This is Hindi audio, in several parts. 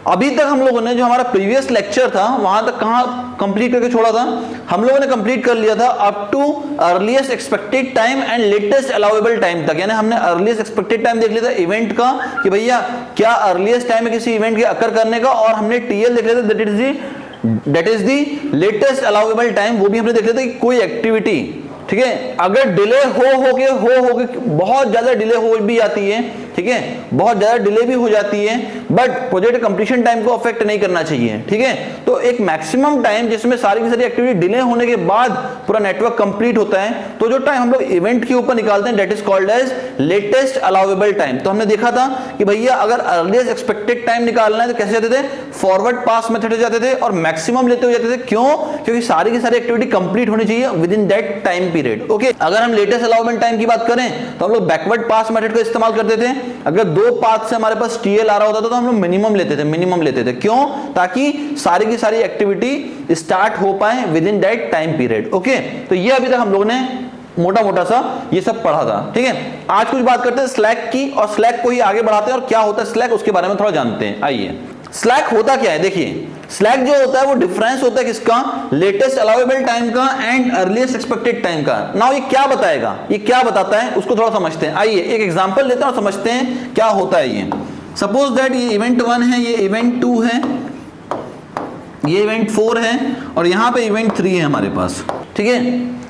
अभी तक हम लोगों ने जो हमारा प्रीवियस लेक्चर था वहां तक कहां कंप्लीट करके छोड़ा था, हम लोगों ने कंप्लीट कर लिया था up to earliest expected time and latest allowable time तक। यानी हमने अर्लीस्ट एक्सपेक्टेड टाइम देख लिया था इवेंट का कि भैया क्या अर्लीस्ट टाइम है किसी इवेंट के अकर करने का, और हमने टीएल देख लिया था that is the latest allowable time. वो भी हमने देख लिया था कि कोई एक्टिविटी, ठीक है, अगर डिले हो के बहुत ज्यादा डिले हो भी जाती है, ठीक है, बहुत ज्यादा डिले भी हो जाती है, बट प्रोजेक्ट कंप्लीशन टाइम को अफेक्ट नहीं करना चाहिए, ठीक है। तो एक मैक्सिमम टाइम जिसमें सारी की सारी एक्टिविटी डिले होने के बाद पूरा नेटवर्क कंप्लीट होता है, तो जो टाइम हम लोग इवेंट के ऊपर निकालते हैं that is called as latest allowable time. तो हमने देखा था कि भैया अगर अर्लीस्ट एक्सपेक्टेड टाइम निकालना है तो कैसे जाते थे, फॉरवर्ड पास मेथड से जाते थे और मैक्सिमम लेते हुए जाते थे। क्यों? क्योंकि सारी की सारी एक्टिविटी कंप्लीट होनी चाहिए with in that time period. Okay, अगर हम लेटेस्ट अलाउमेंट टाइम की बात करें तो हम लोग बैकवर्ड पास मेथड का इस्तेमाल करते थे। अगर दो पाथ से हमारे पास टीएल आ रहा होता था तो हम लोग मिनिमम लेते थे। क्यों? ताकि सारी की सारी एक्टिविटी स्टार्ट हो पाए with in that time period. Okay, तो ये अभी तक हम लोगों ने मोटा मोटा सा ये सब पढ़ा था, ठीक है। आज कुछ बात करते हैं स्लैक की, और स्लैक को ही आगे बढ़ाते हैं और क्या होता है स्लैक उसके बारे में थोड़ा जानते हैं। आइए, स्लैक होता क्या है, देखिए स्लैक जो होता है वो डिफरेंस होता है किसका, लेटेस्ट अलाउेबल टाइम का एंड अर्लीस्ट एक्सपेक्टेड टाइम का। नाउ ये क्या बताएगा, ये क्या बताता है उसको थोड़ा समझते हैं। आइए एक एग्जांपल लेते हैं और समझते हैं क्या होता है ये। सपोज दैट ये इवेंट 1 है, ये इवेंट 2 है, ये इवेंट 4 है और यहां पे इवेंट 3 है हमारे पास, ठीक है।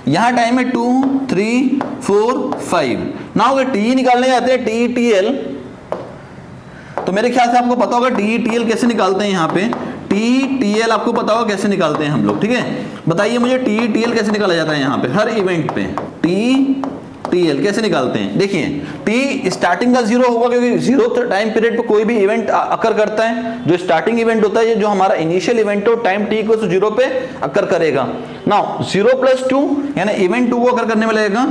यहां टाइम है 2 3 4 5। नाउ अगर टी निकालने जाते हैं टी टीएल, तो मेरे ख्याल से आपको पता होगा टी टीएल कैसे निकालते हैं। यहाँ पे टी टीएल आपको पता होगा कैसे निकालते हैं हम लोग, ठीक है। बताइए मुझे टी टीएल कैसे निकाला जाता है यहाँ पे हर इवेंट पे, टी टीएल कैसे निकालते हैं। देखिए टी स्टार्टिंग का 0 होगा क्योंकि 0 टाइम पीरियड पे कोई भी इवेंट अकर करता है। जो स्टार्टिंग इवेंट होता है, जो हमारा इनिशियल इवेंट हो, टाइम टी को 0 पे अकर करेगा। नाउ 0 + 2 यानी इवेंट 2 को अकर करने में लगेगा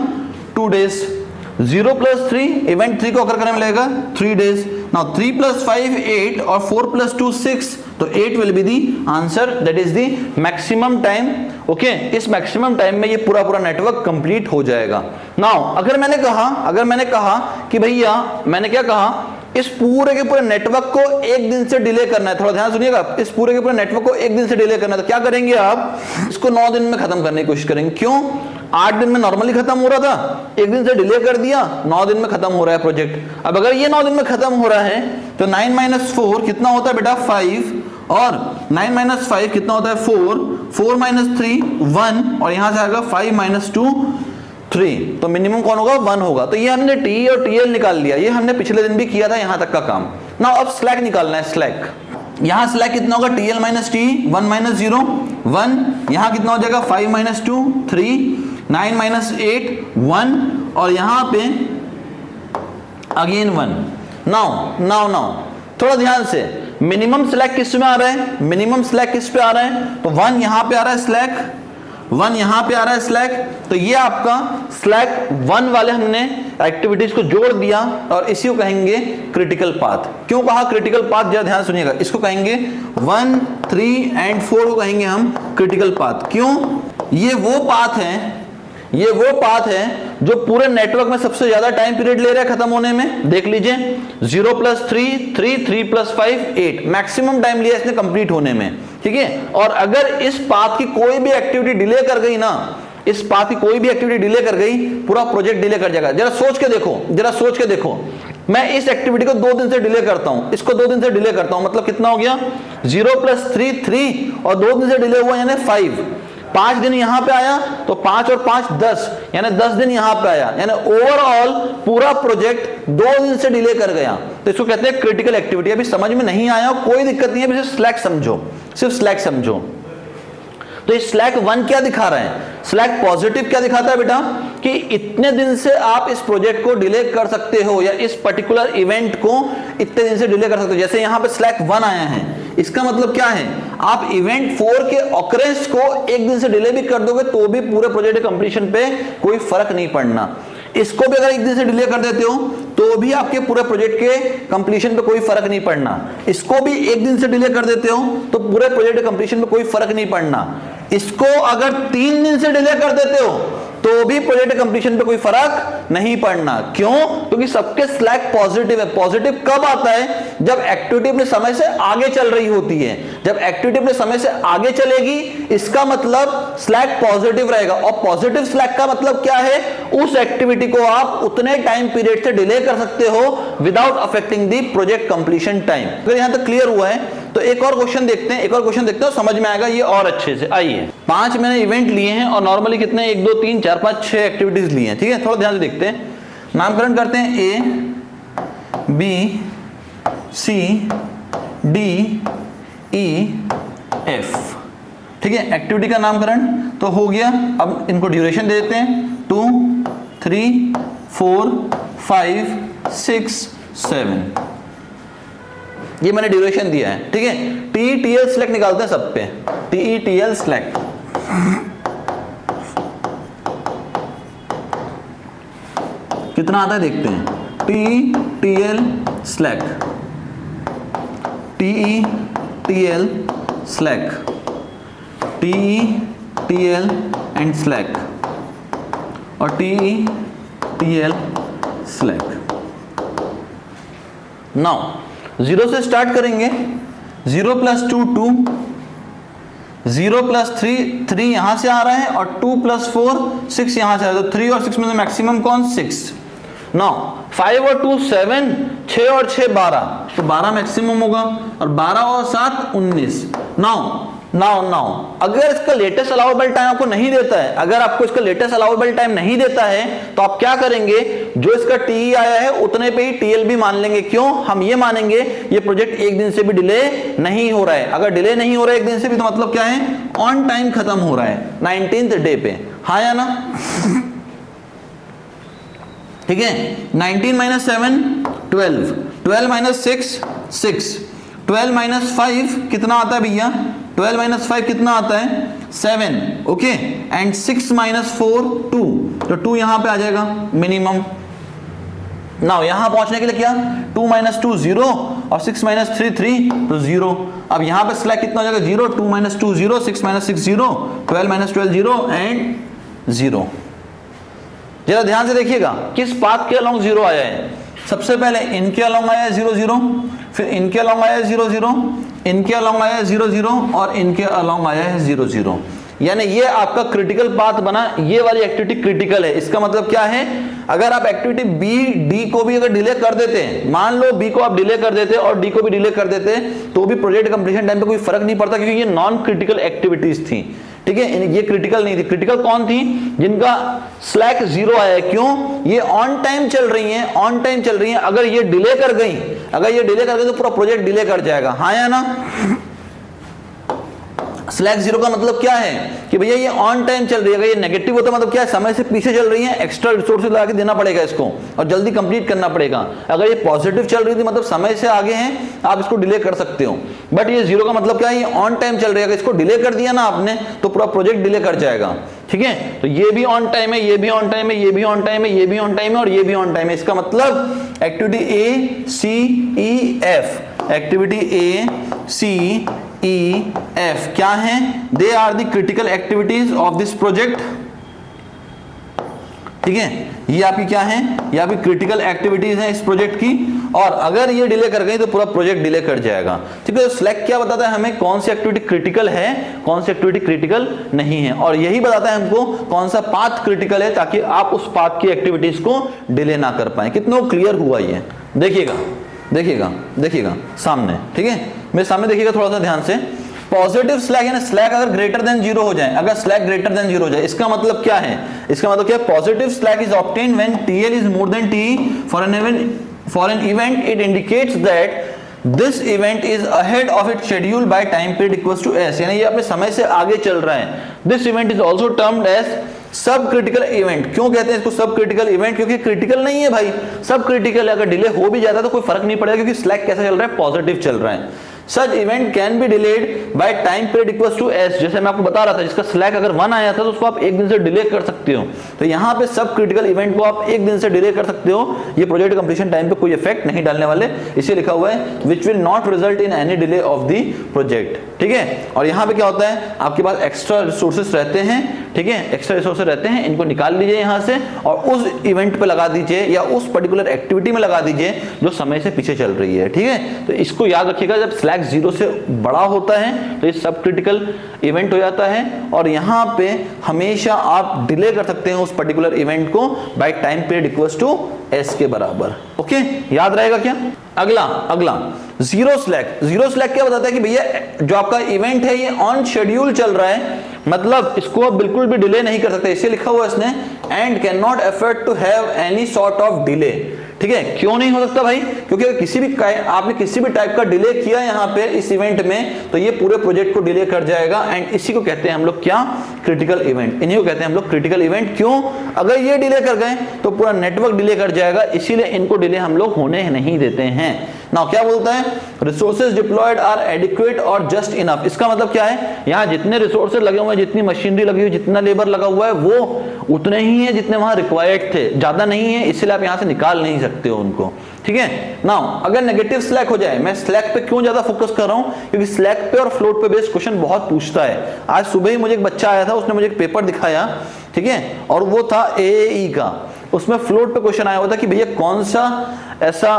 2 डेज। 0 + 3 इवेंट 3 को अकर करने में लगेगा 3 डेज। नाउ 3 + 5 8 और 4 + 2 6, तो 8 will be the answer, that is the maximum time. Okay, इस मैक्सिमम टाइम में ये पूरा नेटवर्क कंप्लीट हो जाएगा। नाउ अगर मैंने कहा कि भैया मैंने क्या कहा, इस पूरे के पूरे नेटवर्क को एक दिन से डिले करना है, थोड़ा ध्यान सुनिएगा, इस पूरे के पूरे नेटवर्क को एक दिन से डिले करना है, तो क्या करेंगे आप, इसको 9 दिन में खत्म करने की कोशिश करेंगे। क्यों? 8 दिन में नॉर्मली खत्म हो रहा था, एक दिन से डिले कर दिया, 9 दिन में खत्म हो रहा है प्रोजेक्ट। अब अगर ये 9 दिन में खत्म हो रहा है तो 9 - 4 कितना होता है बेटा 5, और 9 - 5 कितना होता है 4, 4 - 3 1, और यहां से आएगा 5 - 2 3, तो मिनिमम कौन होगा 1 होगा। तो ये हमने टी और टीएल निकाल लिया, ये हमने पिछले दिन भी किया था यहां तक का काम। ना अब स्लैक निकालना है। स्लैक यहां स्लैक कितना होगा टीएल - टी 1 - 0 1, यहां कितना हो जाएगा 5 - 2 3, 9 - 8 1, और यहां पे अगेन 1। नाउ थोड़ा ध्यान से, मिनिमम स्लैक किस में आ रहा है, मिनिमम स्लैक किस पे आ रहा है, तो 1 यहां पे आ रहा है स्लैक, 1 यहां पे आ रहा है स्लैक। तो ये आपका स्लैक 1 वाले हमने एक्टिविटीज को जोड़ दिया और इसी को कहेंगे क्रिटिकल पाथ। क्यों कहा क्रिटिकल पाथ, जरा ध्यान सुनिएगा, इसको कहेंगे 1 3 एंड 4 को कहेंगे हम क्रिटिकल पाथ। क्यों? ये वो पाथ है जो पूरे नेटवर्क में सबसे ज्यादा टाइम पीरियड ले रहा है खत्म होने में। देख लीजिए 0 + 3 3 3 + 5 8, मैक्सिमम टाइम लिया इसने कंप्लीट होने में, ठीक है। और अगर इस पाथ की कोई भी एक्टिविटी डिले कर गई ना, इस पाथ की कोई भी एक्टिविटी डिले कर गई, पूरा प्रोजेक्ट डिले कर जाएगा। जरा सोच के देखो, मैं इस एक्टिविटी को 2 दिन से डिले करता हूं, इसको 2 दिन से डिले करता हूं, मतलब कितना हो गया 0 + 3 3, और 2 दिन से डिले हुआ यानी 5 5 दिन यहां पे आया, तो 5 और 5 10, यानी 10 दिन यहां पे आया, यानी ओवरऑल पूरा प्रोजेक्ट 2 दिन से डिले कर गया। तो इसको कहते हैं क्रिटिकल एक्टिविटी। अभी समझ में नहीं आया कोई दिक्कत नहीं है, सिर्फ स्लैक समझो। तो ये स्लैक 1 क्या दिखा रहा है, स्लैक पॉजिटिव क्या दिखाता है बेटा, कि इतने दिन से आप इस प्रोजेक्ट को डिले कर सकते हो, या इस पर्टिकुलर इवेंट को इतने दिन से डिले कर सकते हो। जैसे यहां पे स्लैक 1 आया है, इसका मतलब क्या है, आप इवेंट 4 के ऑकरेंस को एक दिन से डिले भी कर दोगे तो भी पूरे प्रोजेक्ट कंप्लीशन पे कोई फर्क नहीं पड़ना। इसको भी अगर एक दिन से डिले कर देते हो तो भी आपके पूरे प्रोजेक्ट के कंप्लीशन पे कोई फर्क नहीं पड़ना। इसको भी एक दिन से डिले कर देते हो तो पूरे प्रोजेक्ट के कंप्लीशन पे कोई फर्क नहीं पड़ना। इसको अगर 3 दिन से डिले कर देते हो तो भी प्रोजेक्ट कंप्लीशन पे कोई फर्क नहीं पड़ना। क्यों? क्योंकि सबके स्लैक पॉजिटिव है। पॉजिटिव कब आता है? जब एक्टिविटी अपने समय से आगे चल रही होती है। जब एक्टिविटी अपने समय से आगे चलेगी, इसका मतलब स्लैक पॉजिटिव रहेगा। और पॉजिटिव स्लैक का मतलब क्या है? उस एक्टिविटी को आप उतने टाइम पीरियड से डिले कर सकते हो without affecting the project completion time. अगर यहां तक क्लियर हुआ है तो एक और क्वेश्चन देखते हैं, एक और क्वेश्चन देखते हैं, समझ में आएगा ये और अच्छे से। आइए, 5 मैंने इवेंट लिए हैं और नॉर्मली कितने 1 2 3 4 5 6 एक्टिविटीज लिए हैं। ठीक है, थोड़ा ध्यान से देखते हैं। नामकरण करते हैं A B C D E F. ठीक है, एक्टिविटी का नामकरण तो हो गया। अब इनको ड्यूरेशन दे देते हैं 2 3 4 5 6 7। ये मैंने ड्यूरेशन दिया है। ठीक है, TETL सिलेक्ट निकालते हैं सब पे। TETL सिलेक्ट कितना आता है देखते हैं। TETL select, TETL select, TETL and select और TETL सिलेक्ट। नाउ 0 से स्टार्ट करेंगे। 0 + 2 2, 0 + 3 3 यहां से आ रहा है और 2 + 4 6 यहां से आ रहा है। तो 3 और 6 में से मैक्सिमम कौन? 6। नाउ 5 और 2 7, 6 और 6 12, तो 12 मैक्सिमम होगा और 12 और 7 19। नाउ अगर इसका लेटेस्ट अलाउेबल टाइम आपको नहीं देता है, अगर आपको इसका लेटेस्ट अलाउेबल टाइम नहीं देता है तो आप क्या करेंगे? जो इसका टीई आया है उतने पे ही टीएल भी मान लेंगे। क्यों? हम ये मानेंगे ये प्रोजेक्ट एक दिन से भी डिले नहीं हो रहा है। अगर डिले नहीं हो रहा है एक दिन से भी, तो मतलब क्या है? ऑन टाइम खत्म हो रहा है 19th डे पे। हाँ या ना? ठीक है, 19 - 7 12, 12 - 6 6, 12 - 5 कितना आता है भैया? 12 - 5 कितना आता है? 7। ओके, एंड 6 - 4 2, तो 2 यहां पे आ जाएगा मिनिमम। नाउ यहां पहुंचने के लिए क्या? 2 - 2 0 और 6 - 3 3, तो 0। अब यहां पे स्लैक कितना हो जाएगा? 0, 2 - 2 0, 6 - 6 0, 12 - 12 0 एंड 0। जरा ध्यान से देखिएगा किस पाथ के अलोंग 0 आया है। सबसे पहले इनके अलोंग आया है 0 0, फिर इनके अलोंग आया है 0 0, इनके अलोंग आया है 0 0 और इनके अलोंग आया है 0 0। यानी ये आपका क्रिटिकल पाथ बना। ये वाली एक्टिविटी क्रिटिकल है। इसका मतलब क्या है? अगर आप एक्टिविटी बी डी को भी अगर डिले कर देते हैं, मान लो बी को आप डिले कर देते और डी को भी डिले कर देते, तो भी प्रोजेक्ट कंप्लीशन टाइम पे कोई फर्क नहीं पड़ता, क्योंकि ये नॉन क्रिटिकल एक्टिविटीज थी। ठीक है, ये क्रिटिकल नहीं थी। क्रिटिकल कौन थी? जिनका स्लैक 0 आया है। क्यों? ये ऑन टाइम चल रही हैं, ऑन टाइम चल रही हैं। अगर ये डिले कर गई, तो पूरा प्रोजेक्ट डिले कर जाएगा। हाँ या ना? स्लैक 0 का मतलब क्या है? कि भैया ये ऑन टाइम चल रही है। अगर ये नेगेटिव होता मतलब क्या है? समय से पीछे चल रही है, एक्स्ट्रा रिसोर्सेज लगा के देना पड़ेगा इसको और जल्दी कंप्लीट करना पड़ेगा। अगर ये पॉजिटिव चल रही थी मतलब समय से आगे हैं, आप इसको डिले कर सकते हो। बट ये 0 का मतलब क्या है? ये ऑन टाइम चल रही है। अगर इसको डिले कर दिया ना आपने, तो पूरा प्रोजेक्ट डिले कर जाएगा। ठीक है, तो ये भी ऑन टाइम है, ये भी ऑन टाइम है, ये भी ऑन टाइम है, ये भी ऑन टाइम है और ये भी ऑन टाइम है। इसका मतलब activity A C E F, activity A C E F क्या है? They are the critical activities of this project. ठीक है, ये आपकी क्या है? ये आपकी क्रिटिकल एक्टिविटीज हैं इस प्रोजेक्ट की, और अगर ये डिले कर गई तो पूरा प्रोजेक्ट डिले कर जाएगा। ठीक है, तो स्लैक क्या बताता है हमें? कौन सी एक्टिविटी क्रिटिकल है, कौन सी एक्टिविटी क्रिटिकल नहीं है, और यही बताता है हमको कौन सा पाथ क्रिटिकल है, ताकि आप उस पाथ की एक्टिविटीज को डिले ना कर पाए। कितना क्लियर हुआ ये? देखिएगा सामने। ठीक है, मेरे सामने देखिएगा थोड़ा सा ध्यान से। पॉजिटिव स्लैक यानी स्लैक अगर ग्रेटर देन 0 हो जाए, अगर स्लैक ग्रेटर देन 0 हो जाए, इसका मतलब क्या है? इसका मतलब क्या है? Positive slack is obtained when TL is more than T for an event. It indicates that this event is ahead of it schedule by time period equals to S, यानी ये अपने समय से आगे चल रहा है। This event is also termed as sub critical event. क्यों कहते हैं इसको सब क्रिटिकल इवेंट? क्योंकि क्रिटिकल नहीं है भाई, सब क्रिटिकल है। अगर डिले हो भी जाता है तो कोई फर्क नहीं पड़ेगा, क्योंकि स्लैक कैसा चल रहा है? पॉजिटिव चल रहा है। Such event can be delayed by time period equals to S, जैसे मैं आपको बता रहा था जिसका स्लैक अगर 1 आया था तो उसको आप एक दिन से डिले कर सकते हो। तो यहाँ पे सब क्रिटिकल इवेंट को आप एक दिन से डिले कर सकते हो, ये प्रोजेक्ट कंप्लीशन टाइम पे कोई इफेक्ट नहीं डालने वाले, इसे लिखा हुआ है which will not result in any delay of the project, ठीक है। और यहाँ पे क्या होता है, आपके पास एक्स्ट्रा रिसोर्सेस रहते हैं, ठीक है, एक्स्ट्रा रिसोर्सेस रहते हैं, इनको निकाल लीजिए यहाँ से और उस इवेंट पे लगा दीजिए या उस पर्टिकुलर एक्टिविटी में लगा दीजिए जो समय से पीछे चल रही है, ठीक है। तो इसको याद रखिएगा, जब स्लैक 0 से बड़ा होता है तो ये सब क्रिटिकल इवेंट हो जाता है और यहाँ पे हमेशा आप डिले कर सकते हैं उस पर्टिकुलर इवेंट को by time period equals to S के बराबर। ओके, याद रहेगा क्या? अगला जीरो स्लैक। जीरो स्लैक क्या बताता है कि भैया जो आपका इवेंट है ये ऑन शेड्यूल चल रहा है, मतलब इसको आप बिल्कुल भी डिले नहीं कर सकते, इसे लिखा हुआ है इसने and can not afford to have any sort of delay, ठीक है। क्यों नहीं हो सकता भाई? क्योंकि अगर आपने किसी भी टाइप का डिले किया यहाँ पे इस इवेंट में तो ये पूरे प्रोजेक्ट को डिले कर जाएगा एंड इसी को कहते हैं हम लोग क्या? Critical event. इन्हीं को कहते हैं हम लोग क्रिटिकल इवेंट। क्यों? अगर ये डिले कर गए तो पूरा नेटवर्क डिले कर जाएगा, इसीलिए इनको डिले हम लोग होने नहीं देते हैं। नाउ क्या बोलता है? रिसोर्सेज डिप्लॉयड आर एडिक्वेट और जस्ट इनफ। इसका मतलब क्या है? यहाँ जितने रिसोर्सेज लगे हुए हैं, जितनी मशीनरी लगी हुई, जितना लेबर लगा हुआ है वो उतने ही है जितने वहां रिक्वायर्ड थे, ज्यादा नहीं है, इसलिए आप यहाँ से निकाल नहीं सकते हो उनको, ठीक है। नाउ अगर नेगेटिव स्लैक हो जाए, मैं स्लैक पे क्यों ज्यादा फोकस कर रहा हूं? क्योंकि स्लैक पे और फ्लोट पे बेस्ड क्वेश्चन बहुत पूछता है। आज सुबह ही मुझे एक बच्चा आया था, उसने मुझे एक पेपर दिखाया, ठीक है, और वो था एएई का। उसमें फ्लोट पे क्वेश्चन आया हुआ था कि भैया कौन सा ऐसा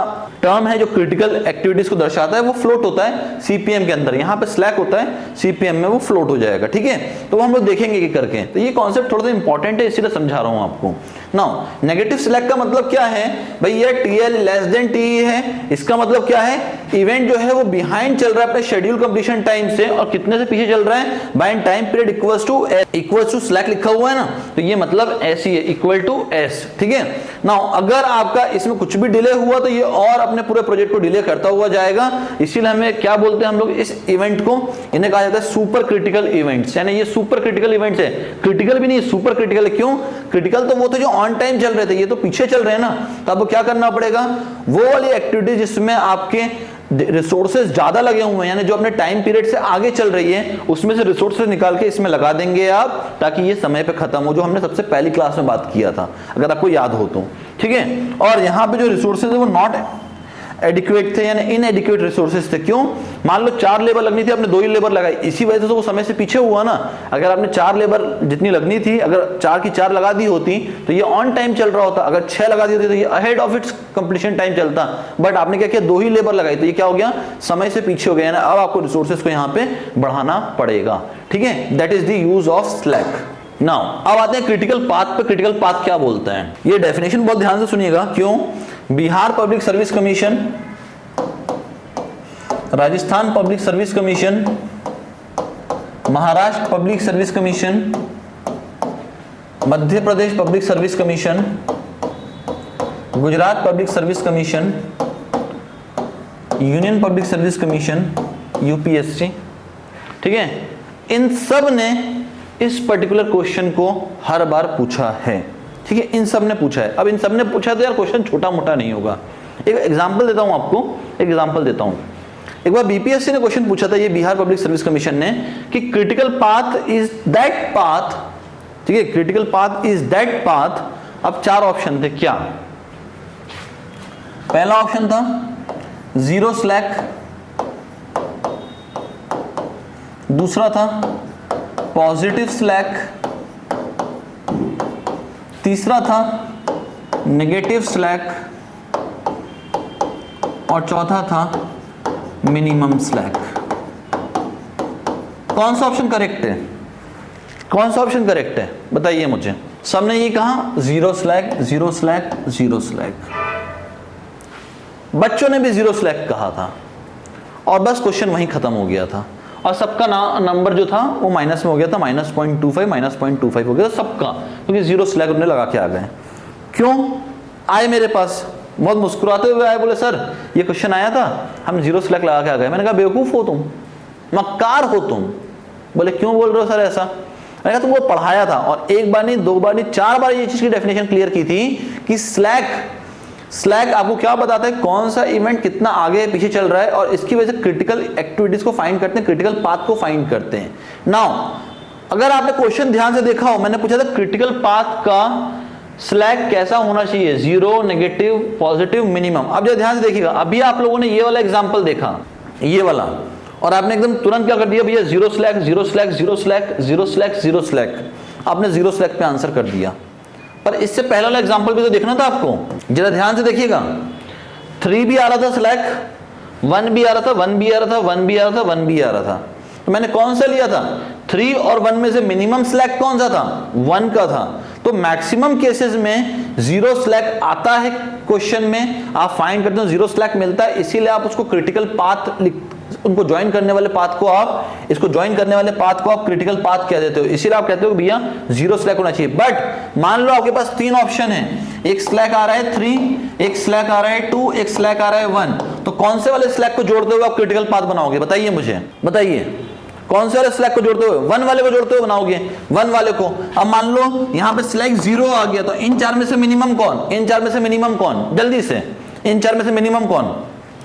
टर्म है जो क्रिटिकल एक्टिविटीज को दर्शाता है, वो फ्लोट होता है सीपीएम के अंदर। यहाँ पे स्लैक होता है, सीपीएम में वो फ्लोट हो जाएगा, ठीक है। तो वो हम लोग देखेंगे कि करके, तो ये कॉन्सेप्ट थोड़ा सा इंपॉर्टेंट है, इसीलिए समझा रहा हूं आपको। नाउ नेगेटिव स्लैक का मतलब क्या है भाई? ये टीएल लेस देन टी है, इसका मतलब क्या है? इवेंट जो है वो बिहाइंड चल रहा है अपने शेड्यूल कंप्लीशन टाइम से, और कितने से पीछे चल रहा है? By time period equals to slack लिखा हुआ है ना, तो ये मतलब ऐसी है, इक्वल टू एस, ठीक है। नाउ अगर आपका इसमें कुछ भी डिले हुआ तो ये और अपने पूरे प्रोजेक्ट को डिले करता हुआ जाएगा, इसीलिए हमें क्या बोलते हैं हम लोग इस इवेंट को? इन्हें कहा जाता है सुपर क्रिटिकल इवेंट्स, यानी ये सुपर क्रिटिकल इवेंट्स है। क्रिटिकल भी नहीं, सुपर क्रिटिकल है। क्यों? क्रिटिकल तो वो थे जो ऑन टाइम चल रहे थे, ये तो पीछे चल रहे हैं ना, तो आपको क्या करना पड़ेगा? वो वाली एक्टिविटी जिसमें आपके रिसोर्सेज ज्यादा लगे हुए हैं, यानी जो अपने टाइम पीरियड से आगे चल रही है, उसमें से रिसोर्सेज निकाल के इसमें लगा देंगे आप, ताकि ये समय पे खत्म हो, जो हमने सबसे पहली क्लास में बात किया था, अगर आपको याद हो तो, ठीक है। और यहाँ पे जो रिसोर्सेज है वो नॉट एडिक्वेट थे, यानी इनएडिक्वेट रिसोर्सेज थे। क्यों? मान लो 4 लेबर लगनी थी, आपने 2 ही लेबर लगाई, इसी वजह से तो वो समय से पीछे हुआ ना। अगर आपने 4 लेबर जितनी लगनी थी, अगर 4 की 4 लगा दी होती तो ये ऑन टाइम चल रहा होता, अगर 6 लगा दी होती तो ये ahead of its completion time चलता। बट आपने क्या किया? 2 ही लेबर लगाई, तो ये क्या हो गया? समय से पीछे हो गया ना। अब आपको रिसोर्सेज को यहाँ पे बढ़ाना पड़ेगा, ठीक है। That is the use of slack. Now अब आते हैं क्रिटिकल पाथ पे। क्रिटिकल पाथ क्या बोलता है? ये डेफिनेशन बहुत ध्यान से सुनिएगा। क्यों? Bihar public service commission, Rajasthan public service commission, Maharashtra public service commission, Madhya Pradesh public service commission, Gujarat public service commission, union public service commission UPSC, ठीक है, इन सब ने इस पर्टिकुलर क्वेश्चन को हर बार पूछा है, ठीक है। इन सब ने पूछा है। अब इन सब ने पूछा तो यार क्वेश्चन छोटा मोटा नहीं होगा। एक एग्जांपल देता हूं आपको, एक एग्जांपल देता हूं। एक बार बीपीएससी ने क्वेश्चन पूछा था, ये बिहार पब्लिक सर्विस कमीशन ने, कि critical path is that path, ठीक है, critical path is that path. अब 4 ऑप्शन थे। क्या? पहला ऑप्शन था जीरो स्लैक, दूसरा था पॉजिटिव स्लैक, तीसरा था नेगेटिव स्लैक, और चौथा था मिनिमम स्लैक। कौन सा ऑप्शन करेक्ट है? कौन सा ऑप्शन करेक्ट है बताइए मुझे। सबने ये कहा zero slack, zero slack, zero slack. बच्चों ने भी जीरो स्लैक कहा था और बस क्वेश्चन वहीं खत्म हो गया था, और सबका नंबर जो था वो माइनस में हो गया था, -0.25 -0.25 हो गया सबका, क्योंकि जीरो स्लैक उन्होंने लगा के आ गए। क्यों आए मेरे पास? बहुत मुस्कुराते हुए आए, बोले सर ये क्वेश्चन आया था, हम जीरो स्लैक लगा के आ गए। मैंने कहा बेवकूफ हो तुम, मक्कार हो तुम। बोले क्यों बोल रहे हो सर ऐसा? मैंने कहा तुमको पढ़ाया था, और 1 बार नहीं, 2 बार नहीं, 4 बार ये चीज की डेफिनेशन क्लियर की थी कि स्लैक स्लैक आपको क्या बताता है, कौन सा इवेंट कितना आगे पीछे चल रहा है, और इसकी वजह से क्रिटिकल एक्टिविटीज को फाइंड करते हैं, क्रिटिकल पाथ को फाइंड करते हैं। नाउ अगर आपने क्वेश्चन ध्यान से देखा हो, मैंने पूछा था क्रिटिकल पाथ का स्लैक कैसा होना चाहिए, जीरो, नेगेटिव, पॉजिटिव, मिनिमम। अब जब ध्यान से देखिएगा, अभी आप लोगों ने ये वाला एग्जांपल देखा, ये वाला, और आपने एकदम तुरंत क्या कर दिया, भैया zero slack, zero slack, zero slack, zero slack, zero slack, आपने जीरो स्लैक पे आंसर कर दिया। पर इससे पहले वाला एग्जांपल भी तो देखना था आपको, जरा ध्यान से देखिएगा। 3 भी आ रहा था स्लैक, 1 भी आ रहा था, 1 भी आ रहा था, 1 भी आ रहा था, 1 भी आ रहा था। तो मैंने कौन सा लिया था, 3 और 1 में से मिनिमम स्लैक कौन सा था, 1 का था। तो मैक्सिमम केसेस में जीरो स्लैक आता है क्वेश्चन में, आप फाइंड करते हो जीरो स्लैक मिलता है, इसीलिए आप उसको क्रिटिकल पाथ उनको ज्वाइन करने वाले पाथ को आप, इसको ज्वाइन करने वाले पाथ को आप क्रिटिकल पाथ कह देते हो, इसीलिए आप कहते हो भैया जीरो स्लैक होना चाहिए। बट मान लो आपके पास 3 ऑप्शन है, एक स्लैक आ रहा है 3, एक स्लैक आ रहा है 2, एक स्लैक आ रहा है 1, तो कौन से वाले स्लैक को जोड़ते हुए आप क्रिटिकल पाथ बनाओगे, बताइए मुझे, बताइए कौन से वाले स्लैक को जोड़ते हुए, 1 वाले को जोड़ते हुए बनाओगे, 1 वाले को। अब मान लो यहां पे स्लैक 0 आ गया, तो इन 4 में से मिनिमम कौन, इन 4 में से मिनिमम कौन, जल्दी से इन 4 में से मिनिमम कौन,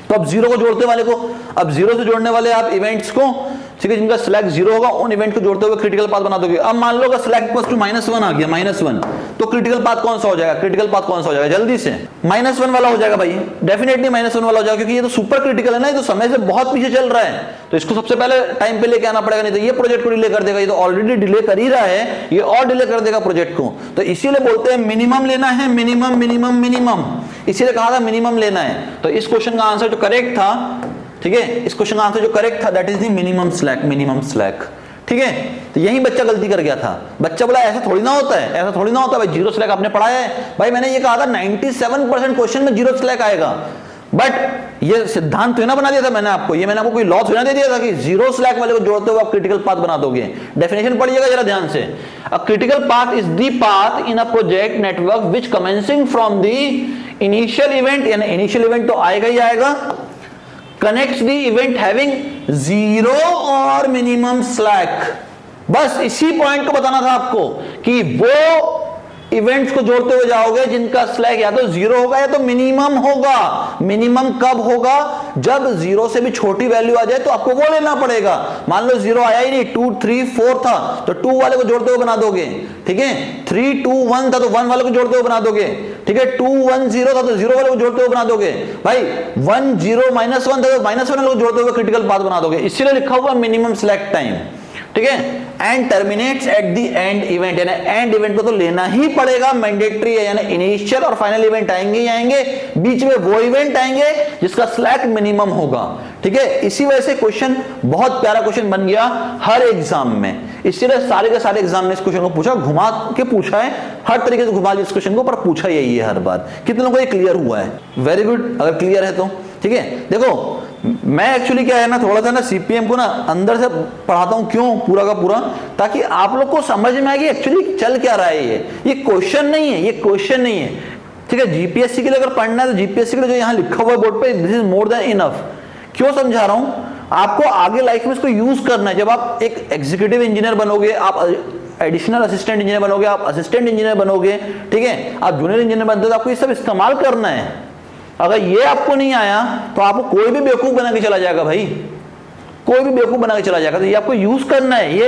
तो अब 0 को जोड़ते वाले को, अब 0 से जोड़ने वाले आप इवेंट्स को, ठीक है, जिनका स्लैक 0 होगा उन इवेंट को जोड़ते हुए क्रिटिकल पाथ बना दोगे। अब मान लो अगर स्लैक इक्वल्स टू -1 आ गया, -1, तो क्रिटिकल पाथ कौन सा हो जाएगा, क्रिटिकल पाथ कौन सा हो जाएगा, जल्दी से -1 वाला हो जाएगा भाई, डेफिनेटली -1 वाला हो जाएगा, क्योंकि ये तो सुपर क्रिटिकल है ना, ये तो समय से बहुत पीछे चल रहा है, तो इसको सबसे पहले टाइम पे लेके आना पड़ेगा, नहीं तो ये प्रोजेक्ट को डिले कर देगा, ये तो ऑलरेडी डिले कर ही रहा है, ये और डिले कर देगा प्रोजेक्ट को। तो इसीलिए बोलते हैं मिनिमम लेना है, मिनिमम मिनिमम मिनिमम, इसीलिए कहा था मिनिमम लेना है। तो इस क्वेश्चन का आंसर जो करेक्ट था, ठीक है, इस क्वेश्चन का आंसर जो करेक्ट था that is the minimum slack, minimum slack, ठीक है। तो यही बच्चा गलती कर गया था, बच्चा बोला ऐसा थोड़ी ना होता है, ऐसा थोड़ी ना होता है भाई, जीरो स्लैक आपने पढ़ाया है भाई, मैंने ये कहा था 97% क्वेश्चन में जीरो स्लैक आएगा, बट ये सिद्धांत तो ना बना दिया था मैंने आपको, ये मैंने आपको कोई लॉ थोड़ा दे दिया था कि जीरो स्लैक वाले को जोड़ते हुए आप क्रिटिकल पाथ बना दोगे। डेफिनेशन पढ़िएगा जरा ध्यान से, a critical path is the path in a project network which commencing from the initial event, यानी इनिशियल इवेंट तो आएगा ही आएगा, connects the event having zero और minimum slack। बस इसी पॉइंट को बताना था आपको कि वो इवेंट्स को जोड़ते हुए जाओगे जिनका स्लैक या तो 0 होगा या तो मिनिमम होगा। मिनिमम कब होगा, जब 0 से भी छोटी वैल्यू आ जाए तो आपको वो लेना पड़ेगा। मान लो 0 आया ही नहीं, 2 3 4 था तो 2 वाले को जोड़ते हुए बना दोगे, ठीक है। 3 2 1 था तो 1 वाले को जोड़ते हुए बना दोगे, ठीक है। 2 1 0 था तो 0 वाले को जोड़ते हुए बना दोगे भाई। 1 0 -1 था तो -1 वाले को जोड़ते हुए क्रिटिकल पाथ बना दोगे, इसीलिए लिखा हुआ मिनिमम स्लैक टाइम, ठीक है। And terminates at the end event, यानी एंड इवेंट को तो लेना ही पड़ेगा, मैंडेटरी है, यानी इनिशियल और फाइनल इवेंट आएंगे ही आएंगे, बीच में वो इवेंट आएंगे जिसका स्लैक मिनिमम होगा, ठीक है। इसी वजह से क्वेश्चन बहुत प्यारा क्वेश्चन बन गया हर एग्जाम में, इसीलिए सारे के सारे एग्जाम ने इस क्वेश्चन को पूछा, घुमा के पूछा है, हर तरीके से घुमा लिया इस क्वेश्चन को, पर पूछा यही है हर बार। कितने लोगों को ये क्लियर हुआ है? वेरी गुड, अगर क्लियर है तो ठीक है। देखो मैं एक्चुअली क्या है ना, थोड़ा सा ना सीपीएम को ना अंदर से पढ़ाता हूं, क्यों, पूरा का पूरा, ताकि आप लोग को समझ में आए कि एक्चुअली चल क्या रहा है। ये क्वेश्चन नहीं है, ये क्वेश्चन नहीं है, ठीक है। जीपीएससी के लिए अगर पढ़ना है तो जीपीएससी के लिए जो यहाँ लिखा हुआ है बोर्ड पे, this is more than enough. क्यों समझा रहा हूं, आपको आगे लाइफ में इसको यूज करना है। जब आप एक एग्जीक्यूटिव इंजीनियर बनोगे, आप एडिशनल असिस्टेंट इंजीनियर बनोगे, आप असिस्टेंट इंजीनियर बनोगे, ठीक है, आप जूनियर इंजीनियर बनते हो, तो आपको ये सब इस्तेमाल करना है। अगर ये आपको नहीं आया तो आपको कोई भी बेवकूफ बना के चला जाएगा भाई, कोई भी बेवकूफ बना के चला जाएगा। तो ये आपको यूज करना है।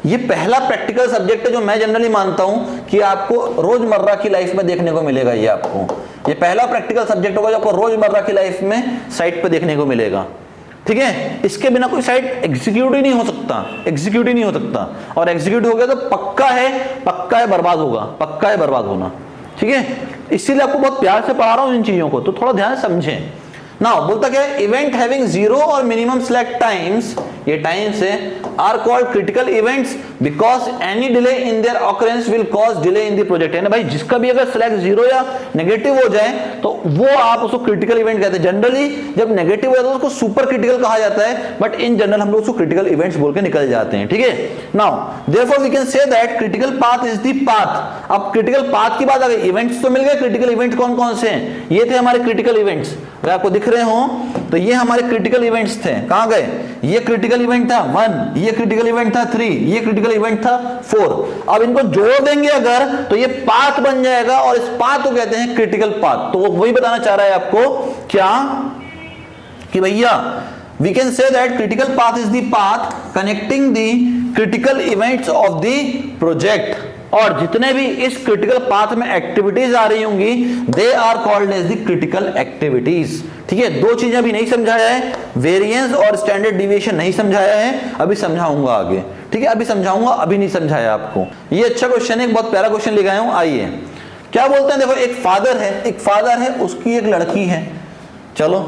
ये पहला प्रैक्टिकल सब्जेक्ट है जो मैं जनरली मानता हूं कि आपको रोजमर्रा की लाइफ में देखने को मिलेगा। ये पहला प्रैक्टिकल सब्जेक्ट होगा जो आपको रोजमर्रा की लाइफ में साइट पे देखने को मिलेगा, ठीक है। इसके बिना कोई साइट एग्जीक्यूट ही नहीं हो सकता, एग्जीक्यूट ही नहीं हो सकता, और एग्जीक्यूट हो गया तो पक्का है बर्बाद होगा, पक्का है बर्बाद होना, ठीक है। इसीलिए आपको बहुत प्यार से पढ़ा रहा हूं इन चीजों को, तो थोड़ा ध्यान से समझें। नाउ बोलता क्या है, इवेंट हैविंग 0 और मिनिमम स्लैक टाइम्स, ये टाइम्स है, are called critical events because any delay in their occurrence will cause delay in the project. है ना भाई, जिसका भी अगर स्लैक 0 या नेगेटिव हो जाए तो वो आप उसको क्रिटिकल इवेंट कहते हैं। जनरली जब नेगेटिव हो जाता है तो उसको सुपर क्रिटिकल कहा जाता है, बट इन जनरल हम लोग उसको क्रिटिकल इवेंट्स बोल के निकल जाते हैं, ठीक है। Now therefore we can say that critical path is the path. अब क्रिटिकल पाथ की बात आ गई, इवेंट्स तो मिल गए, क्रिटिकल इवेंट कौन कौन से हैं, ये थे हमारे क्रिटिकल इवेंट्स। अगर आपको दिख रहे हो तो ये हमारे क्रिटिकल इवेंट्स थे, कहां गए? ये क्रिटिकल इवेंट था 1, ये क्रिटिकल इवेंट था 3, ये क्रिटिकल इवेंट था 4। अब इनको जोड़ देंगे अगर तो ये पाथ बन जाएगा और इस पाथ को कहते हैं क्रिटिकल पाथ। तो वही बताना चाह रहा है आपको क्या कि भैया we can say that critical path is the path connecting the critical events of the project, और जितने भी इस क्रिटिकल पाथ में एक्टिविटीज आ रही होंगी they are called as the critical activities. ठीक है, दो चीजें अभी नहीं समझाया है, वेरिएंस और स्टैंडर्ड डिविएशन नहीं समझाया है, अभी समझाऊंगा आगे। ठीक है, अभी समझाऊंगा, अभी नहीं समझाया आपको। ये अच्छा क्वेश्चन है, एक बहुत प्यारा क्वेश्चन लेके आया हूं। आइए क्या बोलते हैं, देखो एक फादर है, उसकी एक लड़की है। चलो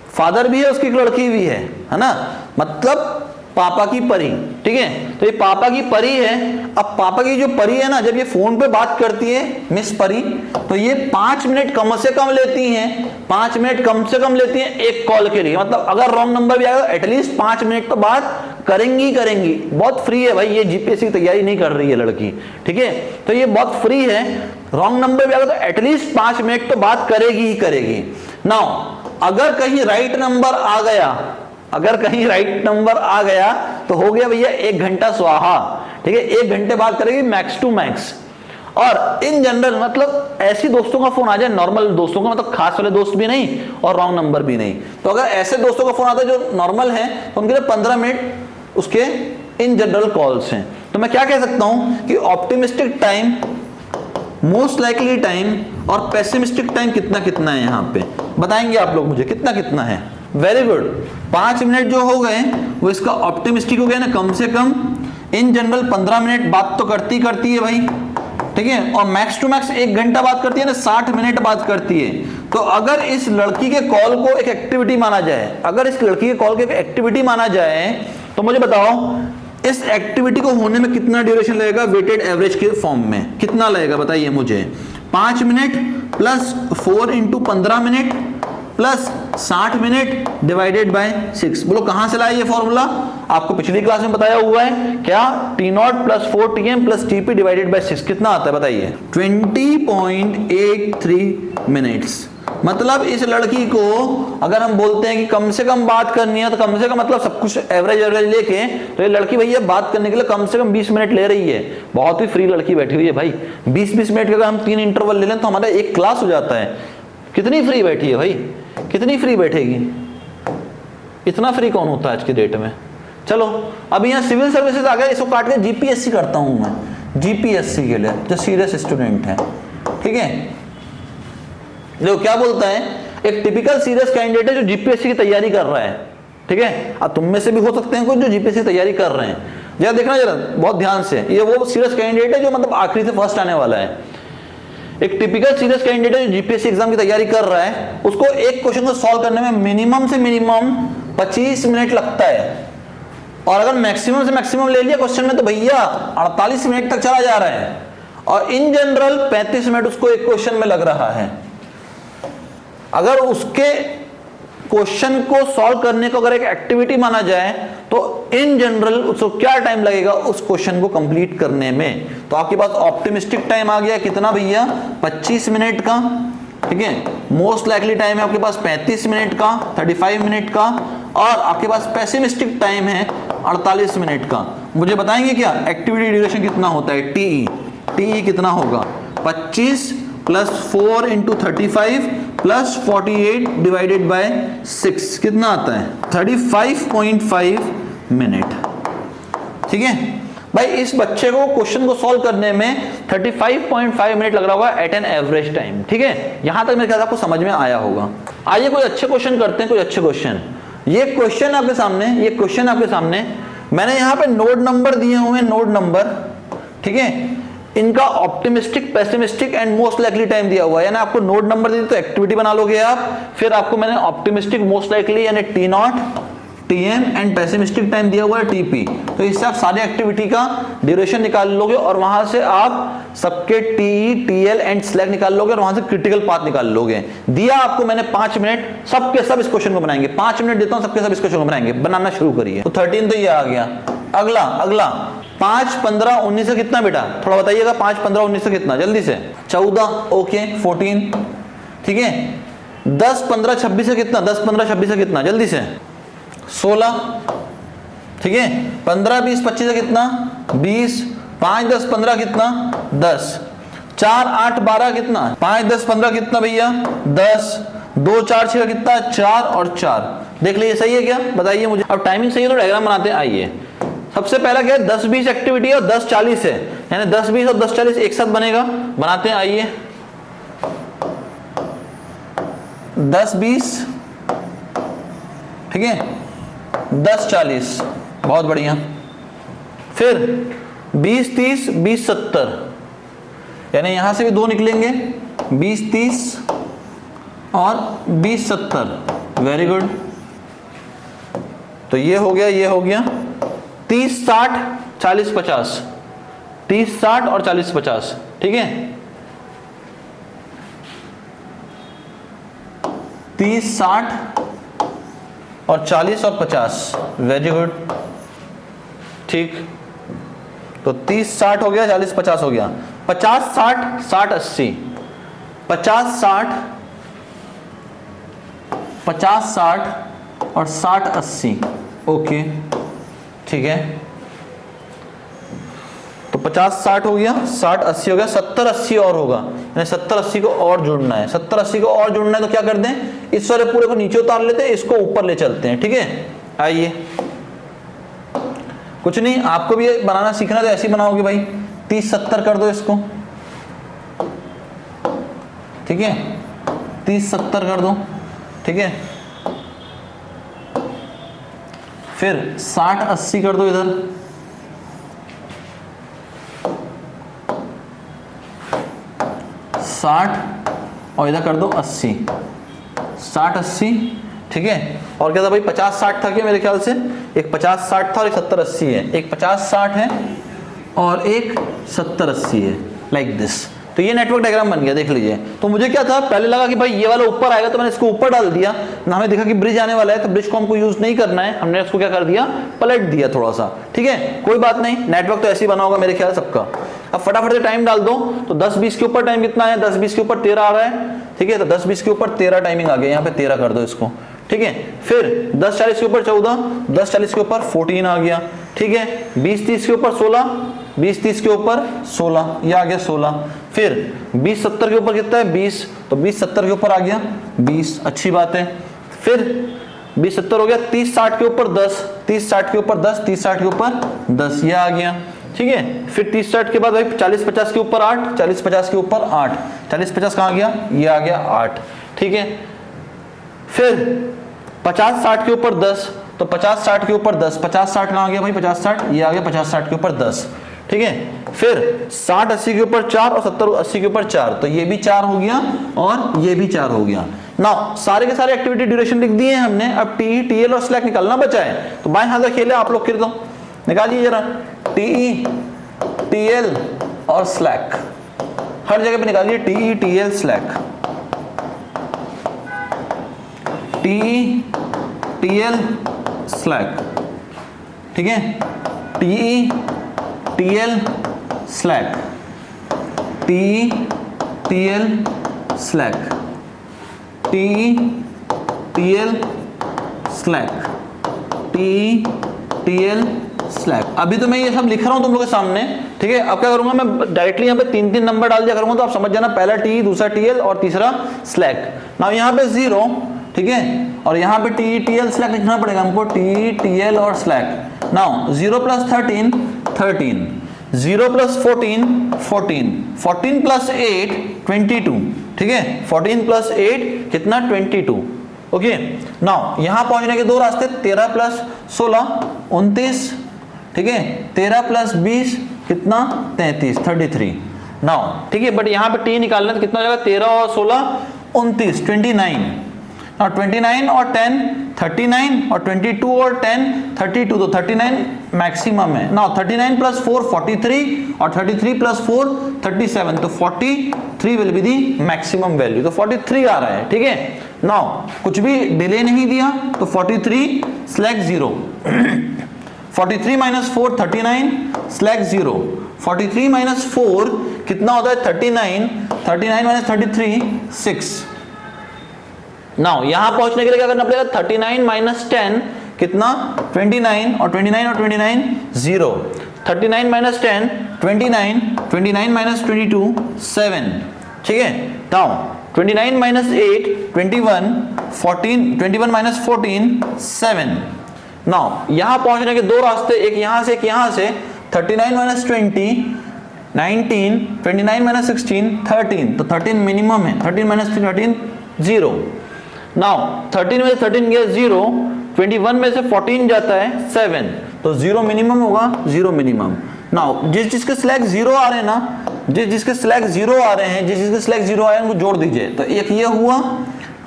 फादर भी है, उसकी एक लड़की भी है ना, मतलब पापा की परी। ठीक है, तो ये पापा की परी है। अब पापा की जो परी है ना, जब ये फोन पे बात करती है मिस परी, तो ये 5 मिनट कम से कम लेती हैं, 5 मिनट कम से कम लेती हैं एक कॉल के लिए। मतलब अगर रॉन्ग नंबर भी आएगा एटलीस्ट 5 मिनट तो बात करेंगी। बहुत फ्री है भाई, ये जीपीएससी की तैयारी नहीं कर रही है लड़की। ठीक है, तो ये बहुत फ्री है, रॉन्ग नंबर भी आएगा तो एटलीस्ट 5 मिनट तो बात करेगी ही करेगी। नाउ अगर कहीं राइट नंबर आ गया, तो हो गया भैया 1 घंटा स्वाहा। ठीक है, 1 घंटे बात करेगी मैक्स टू मैक्स। और इन जनरल मतलब ऐसी दोस्तों का फोन आ जाए, नॉर्मल दोस्तों का, मतलब खास वाले दोस्त भी नहीं और रॉन्ग नंबर भी नहीं, तो अगर ऐसे दोस्तों का फोन आता है जो नॉर्मल है तो उनके लिए 15 मिनट उसके इन जनरल कॉल्स हैं। तो मैं क्या कह सकता हूं कि optimistic time, most likely time और पेसिमिस्टिक टाइम कितना कितना है, यहां पे बताएंगे आप लोग मुझे कितना कितना है। वेरी गुड, 5 मिनट जो हो गए वो इसका ऑप्टिमिस्टिक हो गया ना, कम से कम इन जनरल 15 मिनट बात तो करती है भाई। ठीक है, और मैक्स टू मैक्स 1 घंटा बात करती है ना, 60 मिनट बात करती है। तो अगर इस लड़की के कॉल को एक एक्टिविटी माना जाए, तो मुझे बताओ इस एक्टिविटी को होने में कितना ड्यूरेशन लगेगा वेटेड एवरेज के फॉर्म में, कितना लगेगा बताइए मुझे। 5 minute plus 4 into 15 minute plus 60 minute divided by 6। बोलो कहां से लाया ये फॉर्मूला? आपको पिछली क्लास में बताया हुआ है क्या, T0 plus 4 TM plus TP divided by 6 कितना आता है बताइए? 20.83 मिनट्स। मतलब इस लड़की को अगर हम बोलते हैं कि कम से कम बात करनी है, तो कम से कम मतलब सब कुछ एवरेज लेके, तो ये लड़की भैया बात करने के लिए कम से कम 20 मिनट ले रही है। बहुत ही फ्री लड़की बैठी हुई है भाई। 20-20 मिनट का अगर हम 3 इंटरवल ले लें तो हमारा एक क्लास हो जाता है। कितनी फ्री बैठी है भाई, कितनी फ्री बैठेगी, इतना फ्री कौन होता है आज की डेट में। चलो अब यहाँ सिविल सर्विसेज आ गया, इसको काट के जीपीएससी करता हूं मैं, जीपीएससी के लिए जो सीरियस स्टूडेंट है। ठीक है, देखो क्या बोलता है, एक टिपिकल सीरियस कैंडिडेट है जो जीपीएससी की तैयारी कर रहा है। ठीक है, अब तुम में से भी हो सकते हैं कुछ जो जीपीएससी की तैयारी कर रहे हैं। जरा देखना जरा बहुत ध्यान से, ये वो सीरियस कैंडिडेट है जो मतलब आखिरी से फर्स्ट आने वाला है। एक टिपिकल सीरियस कैंडिडेट है जो जीपीएससी एग्जाम की तैयारी कर रहा है, उसको एक क्वेश्चन को सॉल्व करने में मिनिमम से मिनिमम 25 मिनट लगता है, और अगर मैक्सिमम से मैक्सिमम ले लिया क्वेश्चन में तो भैया 48 मिनट तक चला जा रहा है। और इन जनरल 35 मिनट उसको एक क्वेश्चन में लग रहा है। अगर उसके क्वेश्चन को सॉल्व करने को अगर एक एक्टिविटी माना जाए तो इन जनरल उसको क्या टाइम लगेगा उस क्वेश्चन को कंप्लीट करने में। तो आपके पास ऑप्टिमिस्टिक टाइम आ गया कितना भैया, 25 मिनट का। ठीक है, मोस्ट लाइकली टाइम है आपके पास 35 मिनट का, 35 मिनट का, और आपके पास पेसिमिस्टिक टाइम है 48 मिनट का। मुझे बताएंगे क्या एक्टिविटी ड्यूरेशन कितना होता है, टीई कितना होगा? 25 plus 4 into 35 plus 48 divided by 6 कितना आता है? 35.5 मिनट। ठीक है भाई, इस बच्चे को क्वेश्चन को सॉल्व करने में 35.5 मिनट लग रहा होगा एट एन एवरेज टाइम। ठीक है, यहां तक मेरे ख्याल आपको समझ में आया होगा। आइए कोई अच्छे क्वेश्चन करते हैं, कोई अच्छे क्वेश्चन। ये क्वेश्चन आपके सामने मैंने यहां पे नोड नंबर दिए हुए हैं, नोड नंबर। ठीक है, इनका optimistic, pessimistic and most likely time दिया हुआ है, यानी आपको नोड नंबर दिए तो एक्टिविटी बना लोगे आप। फिर आपको मैंने ऑप्टिमिस्टिक, मोस्ट लाइकली यानी T0, TM and pessimistic time दिया हुआ है TP। तो इससे आप सारी एक्टिविटी का ड्यूरेशन निकाल लोगे और वहां से आप सबके TE, TL एंड स्लैक निकाल लोगे और वहां से क्रिटिकल पाथ निकाल लोगे। दिया आपको मैंने 5 मिनट, सबके सब इस क्वेश्चन को बनाएंगे। 5 मिनट देता हूं, सबके सब इस क्वेश्चन को बनाएंगे। बनाना शुरू करिए। तो 13 तो ये आ गया। अगला 5, 15, 19 से कितना बेटा, थोड़ा बताइएगा। 5, 15, 19 से कितना, जल्दी से। 14, ओके। 14, ठीक है। 10 15 26 से कितना, 10 15 26 से कितना, जल्दी से 16, ठीक है। 15 20 25 से कितना 20, 5 10 15 कितना 10, 4 8 12 कितना 5 10 15 कितना भैया 10, 2 4 6 कितना 4 और 4। देख लीजिए सही है क्या, बताइए मुझे। अब टाइमिंग सही है तो डायग्राम बनाते हैं। आइए सबसे पहला क्या है, 10 20 एक्टिविटी है और 10 40 है, यानी 10 20 और 10 40 एक साथ बनेगा, बनाते हैं। आइए 10 20, ठीक है, 10 40, बहुत बढ़िया। फिर 20 30 20 70, यानी यहां से भी 2 निकलेंगे, 20 30 और 20 70, वेरी गुड। तो ये हो गया, ये हो गया। 30 60 40 50, 30 60 और 40 50, ठीक है। 30 60 और 40 और 50, वेरी गुड, ठीक। तो 30 60 हो गया, 40 50 हो गया। 50 60 60 80, 50 60 50 60 और 60 80, ओके, ठीक है। तो 50 60 हो गया, 60 80 हो गया, 70 80 और होगा, यानी 70 80 को और जुड़ना है। 70 80 को और जुड़ना है तो क्या कर दें, इस वाले पूरे को नीचे उतार लेते हैं, इसको ऊपर ले चलते हैं, ठीक है। आइए, कुछ नहीं, आपको भी बनाना सीखना तो ऐसे ही बनाओगे भाई। 30 70 कर दो इसको, ठीक है, 30 70 कर दो, ठीक है। फिर 60 80 कर दो इधर, और इधर कर दो 80, 60 80, ठीक है। और क्या था भाई, 50 60 था क्या मेरे ख्याल से, एक 50 60 था और एक 70 80 है, एक 50 60 है और एक 70 80 है, लाइक दिस। तो ये नेटवर्क डायग्राम बन गया, देख लीजिए। तो मुझे क्या था, पहले लगा कि भाई ये वाला ऊपर आएगा तो मैंने इसको ऊपर डाल दिया ना, हमें देखा कि ब्रिज आने वाला है तो ब्रिज को हमको यूज नहीं करना है, हमने इसको क्या कर दिया, पलट दिया थोड़ा सा, ठीक है। कोई बात नहीं, नेटवर्क तो ऐसे ही बना होगा मेरे ख्याल सबका। अब फटाफट से टाइम डाल दो, तो 10 20 के ऊपर टाइम कितना है, 10 20 के ऊपर 13 आ रहा है, ठीक है। तो 10 20 के ऊपर 13 टाइमिंग आ गया, यहाँ पे 13 कर दो इसको, ठीक है। फिर 10 40 के ऊपर 14, 10 40 के ऊपर 14 आ गया, ठीक है। 20 30 के ऊपर 16, 20 30 के ऊपर 16, ये आ गया 16। फिर 20 70 के ऊपर कितना है 20, तो 20 70 के ऊपर आ गया 20, अच्छी बात है। फिर 20 70 हो गया, 30 60 के ऊपर 10, 30 60 के ऊपर 10, 30 60 के ऊपर 10, ये आ गया, ठीक है। फिर 30 60 के बाद भाई 40 50 के ऊपर 8, 40 50 के ऊपर 8, 40 50 कहाँ गया, ये आ गया 8, ठीक है। फिर 50 60 के ऊपर 10, तो 50 60 के ऊपर 10, 50 60 कहाँ गया भाई, 50 60, ये आ गया 50 60 के ऊपर 10, ठीक है। फिर 60 80 के ऊपर 4 और 70 80 के ऊपर 4, तो ये भी 4 हो गया और ये भी 4 हो गया। नाउ सारे के सारे एक्टिविटी ड्यूरेशन लिख दिए हैं हमने, अब टी टीएल और स्लैक निकालना बचा है। तो बाएं हाथ से खेले आप लोग, फिर तो निकालिए जरा, टी टीएल और स्लैक, हर जगह पे निकालिए, T TL slack, T TL slack, ठीक है। T TL slack, T TL slack, T TL slack, T TL slack. अभी तो मैं ये सब लिख रहा हूं तुम लोगों के सामने, ठीक है। अब क्या करूंगा मैं, डायरेक्टली यहाँ पे 3 नंबर डाल दिया करूंगा, तो आप समझ जाना, पहला टी, दूसरा टीएल और तीसरा स्लैक। नाउ यहाँ पे 0, ठीक है, और यहाँ पे टी टीएल स्लैक लिखना पड़ेगा हमको, टी टीएल और स्लैक। नाउ 0 + 13 13, 0 + 14 14, 14 + 8 22, ठीक है। 14 + 8 कितना 22, ओके। नाउ यहाँ पहुंचने के 2 रास्ते, 13 + 16 29, ठीक है। 13 + 20 कितना 33 33, नाउ ठीक है। बट यहाँ पे टी निकालना तो कितना हो जाएगा, 13 और 16 29 29। Now 29 और 10 39 और 22 और 10 32, तो 39 मैक्सिमम है। Now 39 + 4 43 और 33 + 4 37, तो 43 will be the maximum value, तो 43 आ रहा है, ठीक है। Now कुछ भी डिले नहीं दिया, तो 43 स्लैक 0, 43 - 4 39 स्लैक 0, 43 - 4 कितना होता है 39, 39 - 33 6, नाउ यहां पहुंचने के लिए क्या करना पड़ेगा, 39 माइनस 10 कितना 29, और 29 और 29 0, 39 माइनस 10 29, 29 माइनस 22 7, ठीक है। Now 29 minus 8 21, 14 21 minus 14 7। नाउ यहां पहुंचने के दो रास्ते, एक यहां से एक यहां से, 39 माइनस 20 19, 29 माइनस 16 13, तो 13 मिनिमम है, 13 माइनस 13 0। नाउ 13 में से 13 गया 0, 21 में से 14 जाता है 7, तो 0 मिनिमम होगा, 0 मिनिमम। नाउ जिसके स्लैग 0 आ रहे हैं ना, जिसके स्लैग 0 आ रहे हैं, जिसके स्लैग 0 आए हैं उनको जोड़ दीजिए, तो एक ये हुआ,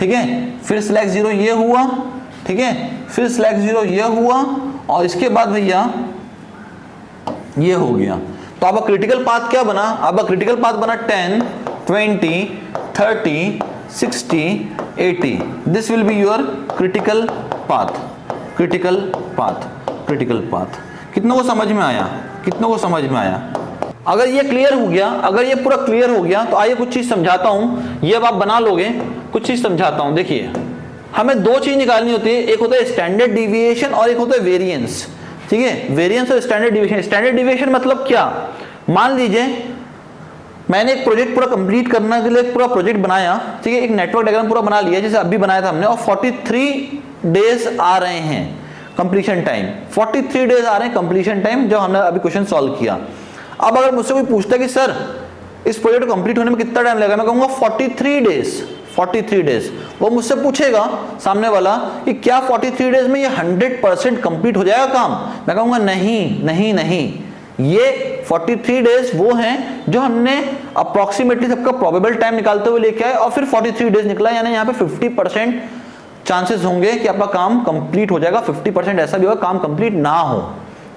ठीक है, फिर स्लैग 0 ये हुआ, ठीक है, फिर स्लैग 0 ये हुआ, और इसके बाद भैया ये हो गया। तो आपका क्रिटिकल पाथ क्या बना, आपका क्रिटिकल पाथ बना 10 20 30 60 80, this will be your critical path, critical path, critical path. कितनों को समझ में आया, कितनों को समझ में आया? अगर ये क्लियर हो गया, अगर ये पूरा क्लियर हो गया, तो आइए कुछ चीज समझाता हूं, ये अब आप बना लोगे, कुछ चीज समझाता हूं। देखिए हमें दो चीज निकालनी होती है, एक होता है स्टैंडर्ड डिविएशन और एक होता है वेरिएंस, ठीक है, वेरिएंस और स्टैंडर्ड डिविएशन। स्टैंडर्ड डिविएशन मतलब क्या, मान लीजिए मैंने एक प्रोजेक्ट पूरा कंप्लीट करने के लिए पूरा प्रोजेक्ट बनाया, ठीक है, एक नेटवर्क डायग्राम पूरा बना लिया जैसे अभी बनाया था हमने, और 43 डेज आ रहे हैं कंप्लीशन टाइम, 43 डेज आ रहे हैं कंप्लीशन टाइम, जो हमने अभी क्वेश्चन सॉल्व किया। अब अगर मुझसे कोई पूछता है कि सर इस प्रोजेक्ट को कंप्लीट होने में कितना टाइम लगेगा, मैं कहूंगा 43 डेज, 43 डेज। वो मुझसे पूछेगा सामने वाला कि क्या 43 डेज में ये 100% कंप्लीट हो जाएगा काम, मैं कहूंगा नहीं नहीं नहीं, ये 43 डेज वो हैं जो हमने अप्रोक्सीमेटली सबका प्रोबेबल टाइम निकालते हुए लेके आए, और फिर 43 डेज निकला, यानी यहाँ पे 50% चांसेस होंगे कि आपका काम कंप्लीट हो जाएगा, 50% ऐसा भी होगा काम कंप्लीट ना हो,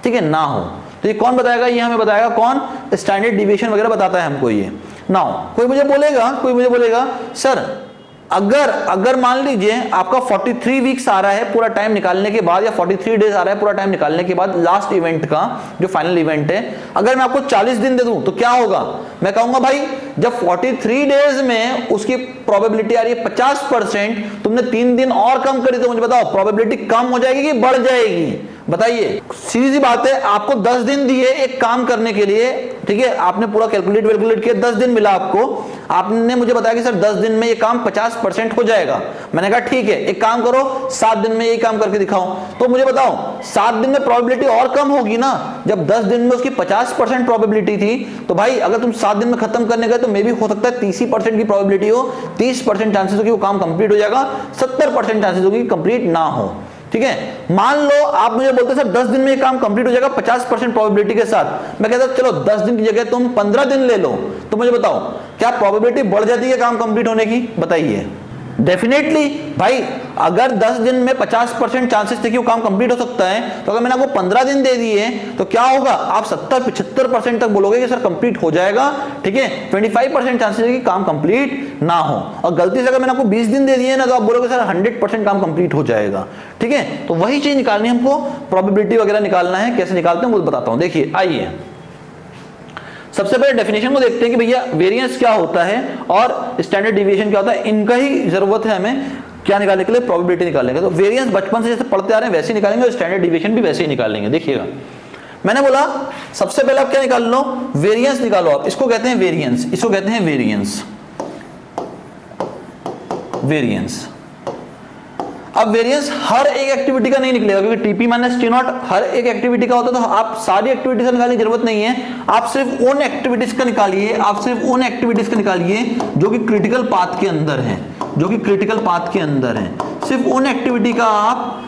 ठीक है, ना हो। तो ये कौन बताएगा, ये हमें बताएगा कौन, स्टैंडर्ड डिविएशन वगैरह बताता है हमको ये। नाउ कोई मुझे बोलेगा सर अगर मान लीजिए आपका 43 वीक्स आ रहा है पूरा टाइम निकालने के बाद, या 43 डेज आ रहा है पूरा टाइम निकालने के बाद लास्ट इवेंट का, जो फाइनल इवेंट है, अगर मैं आपको 40 दिन दे दूं तो क्या होगा, मैं कहूंगा भाई जब 43 डेज में उसकी प्रोबेबिलिटी आ रही है 50%, तुमने 3 दिन और कम करी, तो मुझे बताओ प्रोबेबिलिटी कम हो जाएगी कि बढ़ जाएगी, बताइए। सीधी सी बात है, आपको 10 दिन दिए एक काम करने के लिए, ठीक है, आपने पूरा कैलकुलेट किया, 10 दिन मिला आपको, आपने मुझे बताया कि सर 10 दिन में ये काम 50% हो जाएगा, मैंने कहा ठीक है, एक काम करो 7 दिन में ये काम करके दिखाओ, तो मुझे बताओ 7 दिन में प्रोबेबिलिटी और कम होगी ना, जब 10 दिन में उसकी 50% प्रोबेबिलिटी थी, तो भाई अगर तुम 7 दिन में खत्म करने गए तो मे भी हो सकता है 30% की प्रोबेबिलिटी हो, 30% चांसेस हो कि वो काम कंप्लीट हो जाएगा, 70% चांसेस होगी कंप्लीट ना हो, ठीक है। मान लो आप मुझे बोलते सर 10 दिन में ये काम कंप्लीट हो जाएगा 50% प्रोबेबिलिटी के साथ, मैं कहता चलो 10 दिन की जगह तुम 15 दिन ले लो, तो मुझे बताओ क्या प्रोबेबिलिटी बढ़ जाती है काम कंप्लीट होने की, बताइए। डेफिनेटली भाई, अगर 10 दिन में 50% चांसेस थे कि वो काम कंप्लीट हो सकता है, तो अगर मैंने आपको 15 दिन दे दिए तो क्या होगा, आप 70-75% तक बोलोगे कि सर कंप्लीट हो जाएगा, ठीक है, 25% चांसेस है कि काम कंप्लीट ना हो, और गलती से अगर मैंने आपको 20 दिन दे दिए ना, तो आप बोलोगे सर 100% काम कंप्लीट हो जाएगा, ठीक है। तो वही चीज निकालनी है हमको, प्रोबेबिलिटी वगैरह निकालना है, कैसे निकालते हैं वो बताता हूं। देखिए आइए सबसे पहले डेफिनेशन को देखते हैं कि भैया वेरिएंस क्या होता है और स्टैंडर्ड डिविएशन क्या होता है, इनका ही जरूरत है हमें क्या निकालने के लिए, प्रोबेबिलिटी निकालने के लिए। तो वेरिएंस बचपन से जैसे पढ़ते आ रहे हैं वैसे ही निकालेंगे, और स्टैंडर्ड डिविएशन भी वैसे ही निकालेंगे। देखिएगा मैंने बोला सबसे पहले आप क्या निकाल लो, वेरिएंस निकालो, आप इसको कहते हैं वेरिएंस, इसको कहते हैं वेरिएंस, वेरिएंस। अब वेरिएंस हर एक एक्टिविटी का नहीं निकलेगा, क्योंकि TP minus T not her एक एक्टिविटी का होता है, तो आप सारी एक्टिविटीज का निकालने की जरूरत नहीं है, आप सिर्फ उन एक्टिविटीज का निकालिए, आप सिर्फ उन एक्टिविटीज का निकालिए जो कि क्रिटिकल पाथ के अंदर है, जो कि क्रिटिकल पाथ के अंदर है, सिर्फ उन एक्टिविटी का आप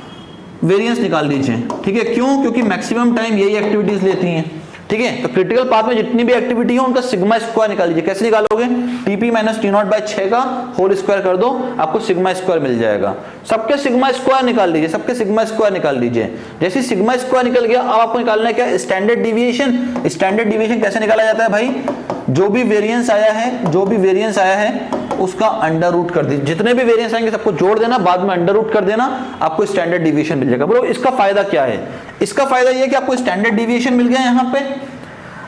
वेरिएंस निकाल लीजिए, ठीक है। क्यों, क्योंकि मैक्सिमम टाइम यही एक्टिविटीज लेती हैं, ठीक है। तो क्रिटिकल पाथ में जितनी भी एक्टिविटी है उनका सिग्मा स्क्वायर निकाल लीजिए। कैसे निकालोगे, TP minus T not by 6 का होल स्क्वायर कर दो, आपको सिग्मा स्क्वायर मिल जाएगा। सबके सिग्मा स्क्वायर निकाल लीजिए, सबके सिग्मा स्क्वायर निकाल लीजिए। जैसे सिग्मा स्क्वायर निकल गया, अब आपको निकालना है क्या, स्टैंडर्ड डिविएशन। स्टैंडर्ड डिविएशन कैसे निकाला जाता है भाई, जो भी वेरिएंस आया है, जो भी वेरिएंस आया है उसका अंडर रूट कर दीजिए, जितने भी वेरिएंस आएंगे सबको जोड़ देना, बाद में अंडर रूट कर देना, आपको स्टैंडर्ड डिविएशन मिल जाएगा। बोलो इसका फायदा क्या है, इसका फायदा ये है कि आपको स्टैंडर्ड डिविएशन मिल गया यहाँ पे।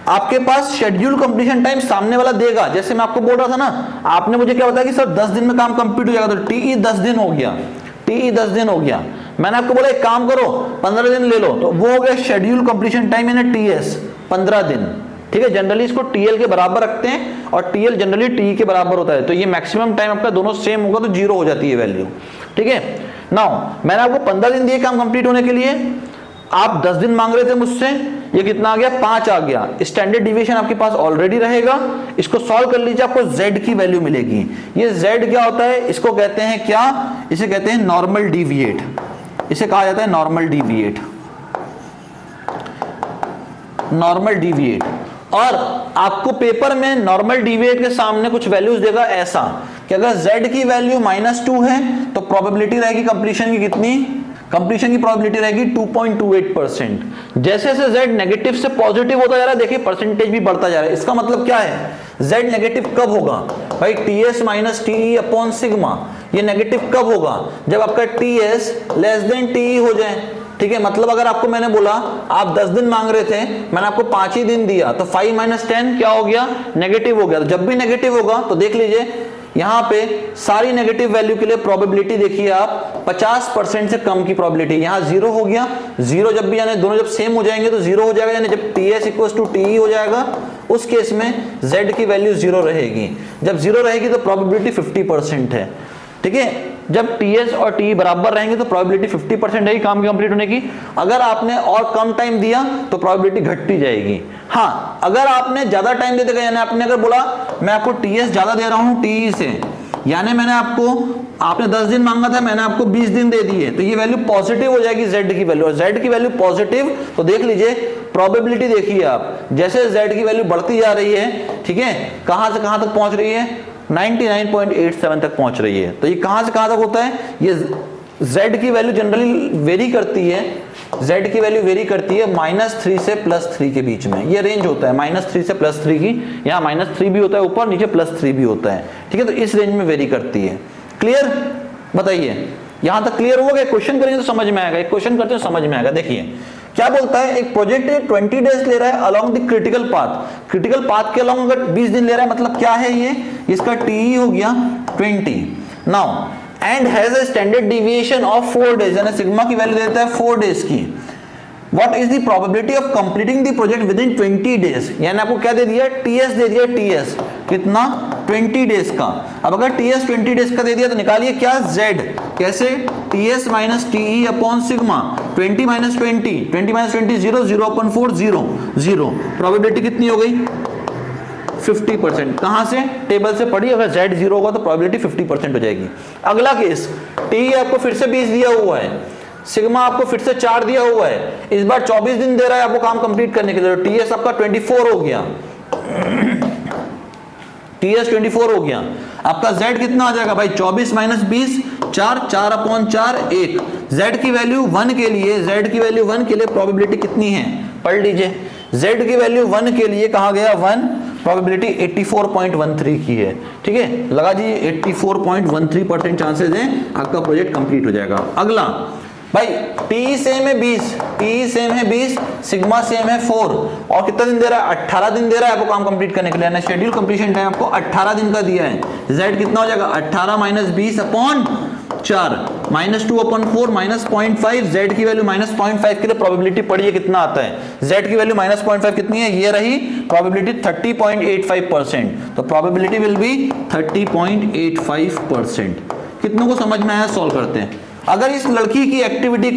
आपके पास शेड्यूल कंप्लीशन टाइम सामने वाला देगा। जैसे मैं आपको बोल रहा था ना, आपने मुझे क्या बताया कि सर 10 दिन में काम कंप्लीट हो जाएगा, तो टीई 10 दिन हो गया, टीई 10 दिन हो गया। मैंने आपको बोला एक काम करो 15 दिन ले लो, तो वो हो गया शेड्यूल कंप्लीशन टाइम यानी टीएस 15 दिन। ठीक है, जनरली इसको टीएल के बराबर रखते हैं और टीएल जनरली टी के बराबर होता है, तो ये मैक्सिमम टाइम आपका दोनों सेम होगा तो 0 हो जाती है वैल्यू। ठीक है, नाउ मैंने आपको 15 दिन दिए काम कंप्लीट होने के लिए, आप 10 दिन मांग रहे थे मुझसे, ये कितना आ गया 5 आ गया। स्टैंडर्ड डिविएशन आपके पास ऑलरेडी रहेगा, इसको सॉल्व कर लीजिए, आपको z की वैल्यू मिलेगी। ये z क्या होता है, इसको कहते हैं क्या, इसे कहते हैं नॉर्मल डिविएट, इसे कहा जाता है नॉर्मल डिविएट, नॉर्मल डिविएट। और आपको पेपर में नॉर्मल डिविएट के सामने कुछ वैल्यूज देगा ऐसा कि अगर z की वैल्यू -2 है तो प्रोबेबिलिटी रहेगी कंप्लीशन की कितनी, कंप्लीशन की प्रोबेबिलिटी रहेगी 2.28%। जैसे जैसे z नेगेटिव से पॉजिटिव होता जा रहा है, देखिए परसेंटेज भी बढ़ता जा रहा है। इसका मतलब क्या है, z नेगेटिव कब होगा भाई, ts minus TE upon sigma. ये नेगेटिव कब होगा, जब आपका ts लेस देन टीई हो जाए। ठीक है, मतलब अगर आपको मैंने बोला आप 10 दिन मांग रहे थे, मैंने आपको 5 ही दिन दिया, तो 5 - 10 क्या हो गया, नेगेटिव हो गया। तो जब भी नेगेटिव होगा तो देख लीजिए यहां पे सारी नेगेटिव वैल्यू के लिए प्रोबेबिलिटी देखिए आप 50% से कम की प्रोबेबिलिटी, यहां 0 हो गया। 0 जब भी, यानी दोनों जब सेम हो जाएंगे तो 0 हो जाएगा, यानी जब ts = टी हो जाएगा उस केस में z की वैल्यू 0 रहेगी। जब 0 रहेगी तो प्रोबेबिलिटी 50% है। ठीक है, जब ts और t बराबर रहेंगे तो प्रोबेबिलिटी 50% रहेगी काम की कंप्लीट होने की। अगर आपने और कम टाइम दिया तो प्रोबेबिलिटी घटती जाएगी। हाँ, अगर आपने ज्यादा टाइम दे देगा, यानी आपने अगर बोला मैं आपको ts ज्यादा दे रहा हूं टी से, यानी आपने 10 दिन मांगा था, मैंने आपको 20 दिन दे दिए, तो ये वैल्यू पॉजिटिव हो जाएगी z की वैल्यू, और z की वैल्यू पॉजिटिव, तो देख लीजिए प्रोबेबिलिटी देखिए आप, जैसे z की वैल्यू बढ़ती जा रही है, ठीक है, कहां से कहां तक पहुंच रही है, 99.87 तक पहुंच रही है। तो ये कहां से कहां तक होता है, ये z की वैल्यू जनरली वेरी करती है, z की वैल्यू वेरी करती है -3 से +3 के बीच में, ये रेंज होता है -3 से +3 की, यहाँ -3 भी होता है ऊपर, नीचे +3 भी होता है। ठीक है, तो इस रेंज में वेरी करती है। क्लियर, बताइए यहां तक क्लियर हुआ? क्वेश्चन करेंगे तो समझ में आएगा, एक क्वेश्चन करते हैं समझ में आएगा। देखिए क्या बोलता है, एक प्रोजेक्ट 20 डेज ले रहा है along the critical path, critical path के अलोंग अगर 20 दिन ले रहा है, मतलब क्या है ये, इसका टी हो गया 20। Now and has a standard deviation of 4 days, यानी सिग्मा की वैल्यू देता है 4 डेज की। What is the probability of completing the project within 20 days? यानी आपको क्या दे दिया, ts दे दिया, ts कितना 20 डेज का। अब अगर ts 20 डेज का दे दिया तो निकालिए क्या, z कैसे, ts minus TE upon sigma, 20 - 20 0 0/4 0 0, probability कितनी हो गई 50%। कहां से, टेबल से पढ़ी, अगर z 0 होगा तो प्रोबेबिलिटी 50% हो जाएगी। अगला केस, टी आपको फिर से 20 दिया हुआ है, सिग्मा आपको फिर से 4 दिया हुआ है, इस बार 24 दिन दे रहा है आपको काम कंप्लीट करने के लिए, टीएस आपका 24 हो गया, टीएस 24 हो गया। आपका z कितना आ जाएगा भाई, 24 - 20 4 4/4 1। z की वैल्यू 1 के लिए, z की वैल्यू 1 के लिए प्रोबेबिलिटी कितनी है, पढ़ लीजिए, z की वैल्यू 1 के लिए कहा गया 1, प्रोबेबिलिटी 84.13 की है। ठीक है, लगा जी 84.13% चांसेस हैं आपका प्रोजेक्ट कंप्लीट हो जाएगा। अगला भाई टी सेम है 20, टी सेम है 20, सिग्मा सेम है 4, और कितना दिन दे रहा है, 18 दिन दे रहा है आपको काम कंप्लीट करने के लिए, शेड्यूल कंप्लीशन टाइम आपको 18 दिन का दिया है। z कितना हो जाएगा, 18 - 20/4 -2/4 -0.5, z की वैल्यू -0.5 के लिए प्रोबेबिलिटी पढ़िए कितना आता है, z की वैल्यू -0.5 कितनी है, ये रही प्रोबेबिलिटी 30.85%, तो प्रोबेबिलिटी विल बी 30.85%। कितनों को समझ में आया, सॉल्व करते हैं। अगर इस लड़की की एक्टिविटी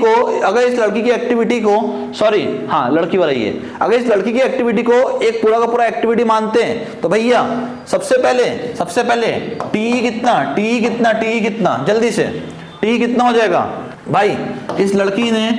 को, सॉरी हाँ लड़की वाला ही है, अगर इस लड़की की एक्टिविटी को एक पूरा का पूरा एक्टिविटी मानते हैं तो भैया सबसे पहले टी कितना जल्दी से टी कितना हो जाएगा भाई, इस लड़की ने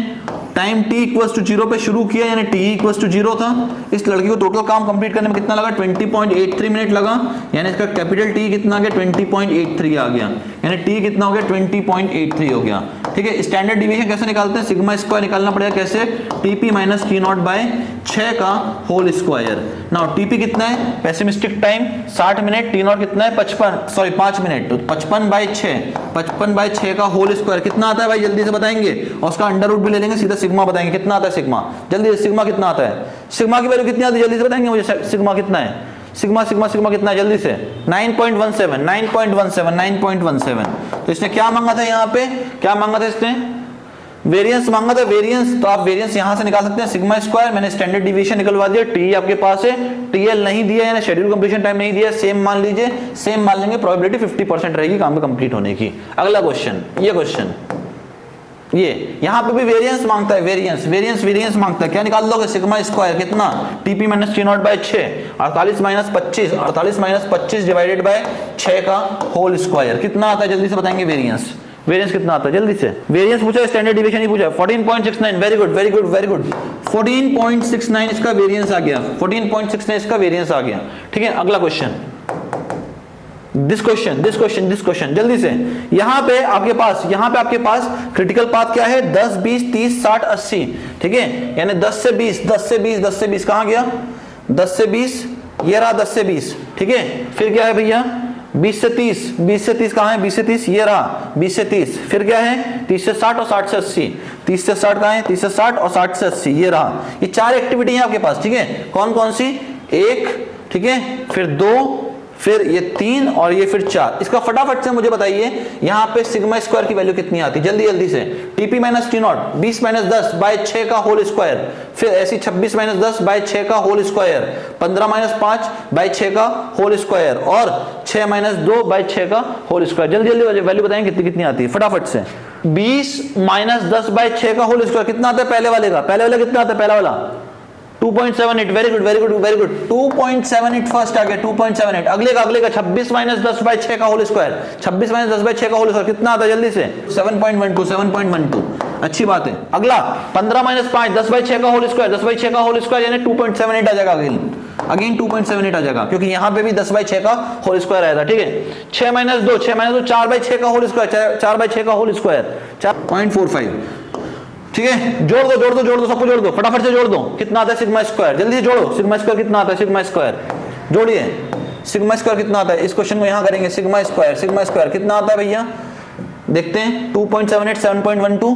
टाइम t = 0 पे शुरू किया, यानी t = 0 था। इस लड़की को टोटल काम कंप्लीट करने में कितना लगा, 20.83 मिनट लगा, यानी इसका कैपिटल T कितना आ गया, 20.83 आ गया, यानी t कितना हो गया, 20.83 हो गया। ठीक है, स्टैंडर्ड डिवीजन कैसे निकालते हैं, सिग्मा स्क्वायर निकालना पड़ेगा कैसे, TP minus T not by 6 का होल स्क्वायर। नाउ टीपी कितना है, pessimistic time 60 minute, T not कितना है 5 मिनट, तो 55/6 का होल स्क्वायर कितना आता है भाई, जल्दी से बताएंगे, और उसका अंडर रूट भी ले लेंगे, सीधा सिग्मा बताएंगे कितना आता है सिग्मा, जल्दी से सिग्मा कितना आता है, सिग्मा की वैल्यू कितनी आती है जल्दी से बताएंगे मुझे, सिग्मा कितना है, सिग्मा कितना है जल्दी से, 9.17। तो इसने क्या मांगा था, यहाँ पे क्या मांगा था इसने, वेरिएंस मांगा था, वेरिएंस, तो आप वेरिएंस यहां से निकाल सकते हैं सिग्मा स्क्वायर, मैंने स्टैंडर्ड डिवीजन निकलवा दिया, टी आपके पास है, टीएल नहीं दिया है, शेड्यूल कंप्लीशन टाइम नहीं दिया, सेम मान लीजिए, सेम मान लेंगे, प्रोबेबिलिटी 50% रहेगी काम में कंप्लीट होने की। अगला क्वेश्चन, ये क्वेश्चन, ये यहां पे भी वेरिएंस मांगता है, वेरिएंस मांगता है, क्या निकाल लोगे, सिग्मा स्क्वायर कितना, TP minus T not by 6, 48 minus 25 divided by 6 का होल स्क्वायर कितना आता है, जल्दी से बताएंगे वेरिएंस कितना आता है, जल्दी से, वेरिएंस पूछा, स्टैंडर्ड डिवीजन ही पूछा, 14.69, वेरी गुड 14.69 इसका वेरिएंस आ गया, 14.69 इसका वेरिएंस आ गया। ठीक है, अगला क्वेश्चन, दिस क्वेश्चन जल्दी से, यहां पे आपके पास क्रिटिकल पाथ क्या है, 10 20 30 60 80, ठीक है, यानी 10 से 20 कहां गया, 10 से 20, ये रहा 10 से 20, ठीक है, फिर क्या है भैया 20 से 30 कहां है, 20 से 30 ये रहा, 20 से 30, फिर क्या है 30 से 60 और 60 से 80, 30 से 60 कहां है, 30 से 60 और 60 से 80 ये रहा, ये 4 एक्टिविटी है आपके पास, ठीक है, कौन सी, 1, ठीक है, फिर 2, फिर ये 3 और ये फिर 4। इसका फटाफट से मुझे बताइए यहाँ पे सिग्मा स्क्वायर की वैल्यू कितनी आती है, जल्दी से, TP minus T not 20 minus 10 by 6 का होल स्क्वायर, फिर ऐसी 26 माइनस 10 बाय 6 का होल स्क्वायर, 15 माइनस 5 बाय 6 का होल स्क्वायर, और 6 माइनस 2 बाय 6 का होल स्क्वायर। जल्दी वैल्यू बताएंगे कितनी आती है फटाफट से। 20 माइनस 10 बाय 6 का होल स्क्वायर कितना आता है, पहले वाले कितना आता है, पहला वाला 2.78, वेरी गुड 2.78 फर्स्ट आ गया, 2.78, अगले का 26 माइनस 10 बाय 6 का होल स्क्वायर, 26 माइनस 10 बाय 6 का होल स्क्वायर कितना आता है, जल्दी से 7.12, अच्छी बात है। अगला 15 माइनस 5 10 बाय 6 का होल स्क्वायर, 10 बाय 6 का होल स्क्वायर यानी 2.78 आ जाएगा, अगेन 2.78 आ जाएगा, क्योंकि यहाँ पे भी 10 बाय 6 का होल स्क्वायर आया था, ठीक है। 6 माइनस 2 4 बाय 6 का होल स्क्वायर, 4 बाय 6 का होल स्क्वायर 4.45, ठीक है, जोड़ दो, सबको जोड़ दो, फटाफट से जोड़ दो, कितना आता है सिग्मा स्क्वायर, जल्दी से जोड़ो, सिग्मा स्क्वायर कितना आता है, सिग्मा स्क्वायर जोड़िए, सिग्मा स्क्वायर कितना आता है, इस क्वेश्चन को यहां करेंगे, सिग्मा स्क्वायर कितना आता है भैया, देखते हैं, 2.78 7.12,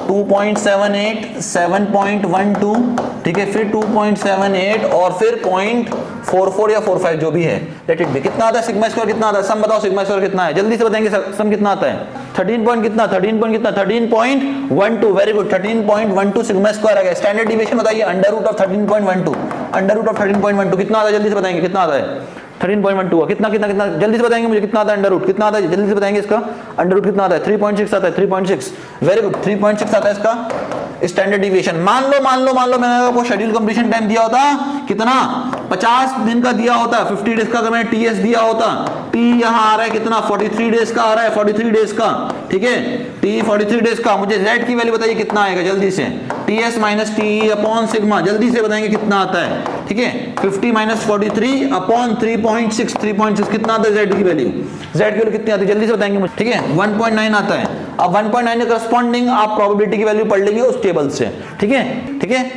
2.78 7.12, ठीक है, फिर 2.78 और फिर 0.44 या 45 जो भी है, लेट इट बी। कितना आता है सिग्मा स्क्वायर, कितना आता है, सम बताओ सिग्मा स्क्वायर कितना है, जल्दी से बताएंगे, सम कितना आता है, 13.12, वेरी गुड 13.12 सिग्मा स्क्वायर आ गया। स्टैंडर्ड डिवीजन बताइए, अंडर रूट ऑफ 13.12 कितना आता है, जल्दी से बताएंगे कितना आता है, 13.12 कितना जल्दी से बताएंगे मुझे, कितना आता है अंडर रूट, कितना आता है जल्दी से बताएंगे, इसका अंडर रूट कितना आता है, 3.6 आता है, 3.6, वेरी गुड 3.6 आता है इसका स्टैंडर्ड डिवीजन। मान लो मैंने आपको शेड्यूल कंप्लीशन टाइम दिया होता कितना, 50 दिन का दिया होता, 50 डेज का अगर मैंने टीएस दिया होता, टी यहां आ रहा है कितना, 43 डेज का आ रहा है, 43 डेज का, ठीक है, टी 43 डेज का, मुझे जेड की वैल्यू बताइए कितना आएगा, जल्दी से, TS minus T upon sigma, जल्दी से बताएंगे कितना आता है, ठीक है, 50 माइनस 43 अपॉन 3.6 कितना आता है जेड की वैल्यू, कितनी आती है जल्दी से बताएंगे मुझे, ठीक है, 1.9 आता है। अब 1.9 के करस्पॉन्डिंग आप प्रोबेबिलिटी की वैल्यू पढ़ लेंगे उस टेबल से, ठीक है,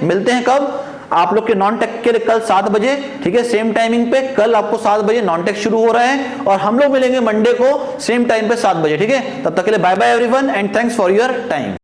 मिलते हैं कब, आप लोग के नॉन टेक के लिए कल 7 बजे, ठीक है, सेम टाइमिंग पे, कल आपको 7 बजे नॉन टेक शुरू हो रहा है, और हम लोग मिलेंगे मंडे को सेम टाइम पे 7 बजे, ठीक है, तब तक के लिए bye bye everyone and thanks for your time.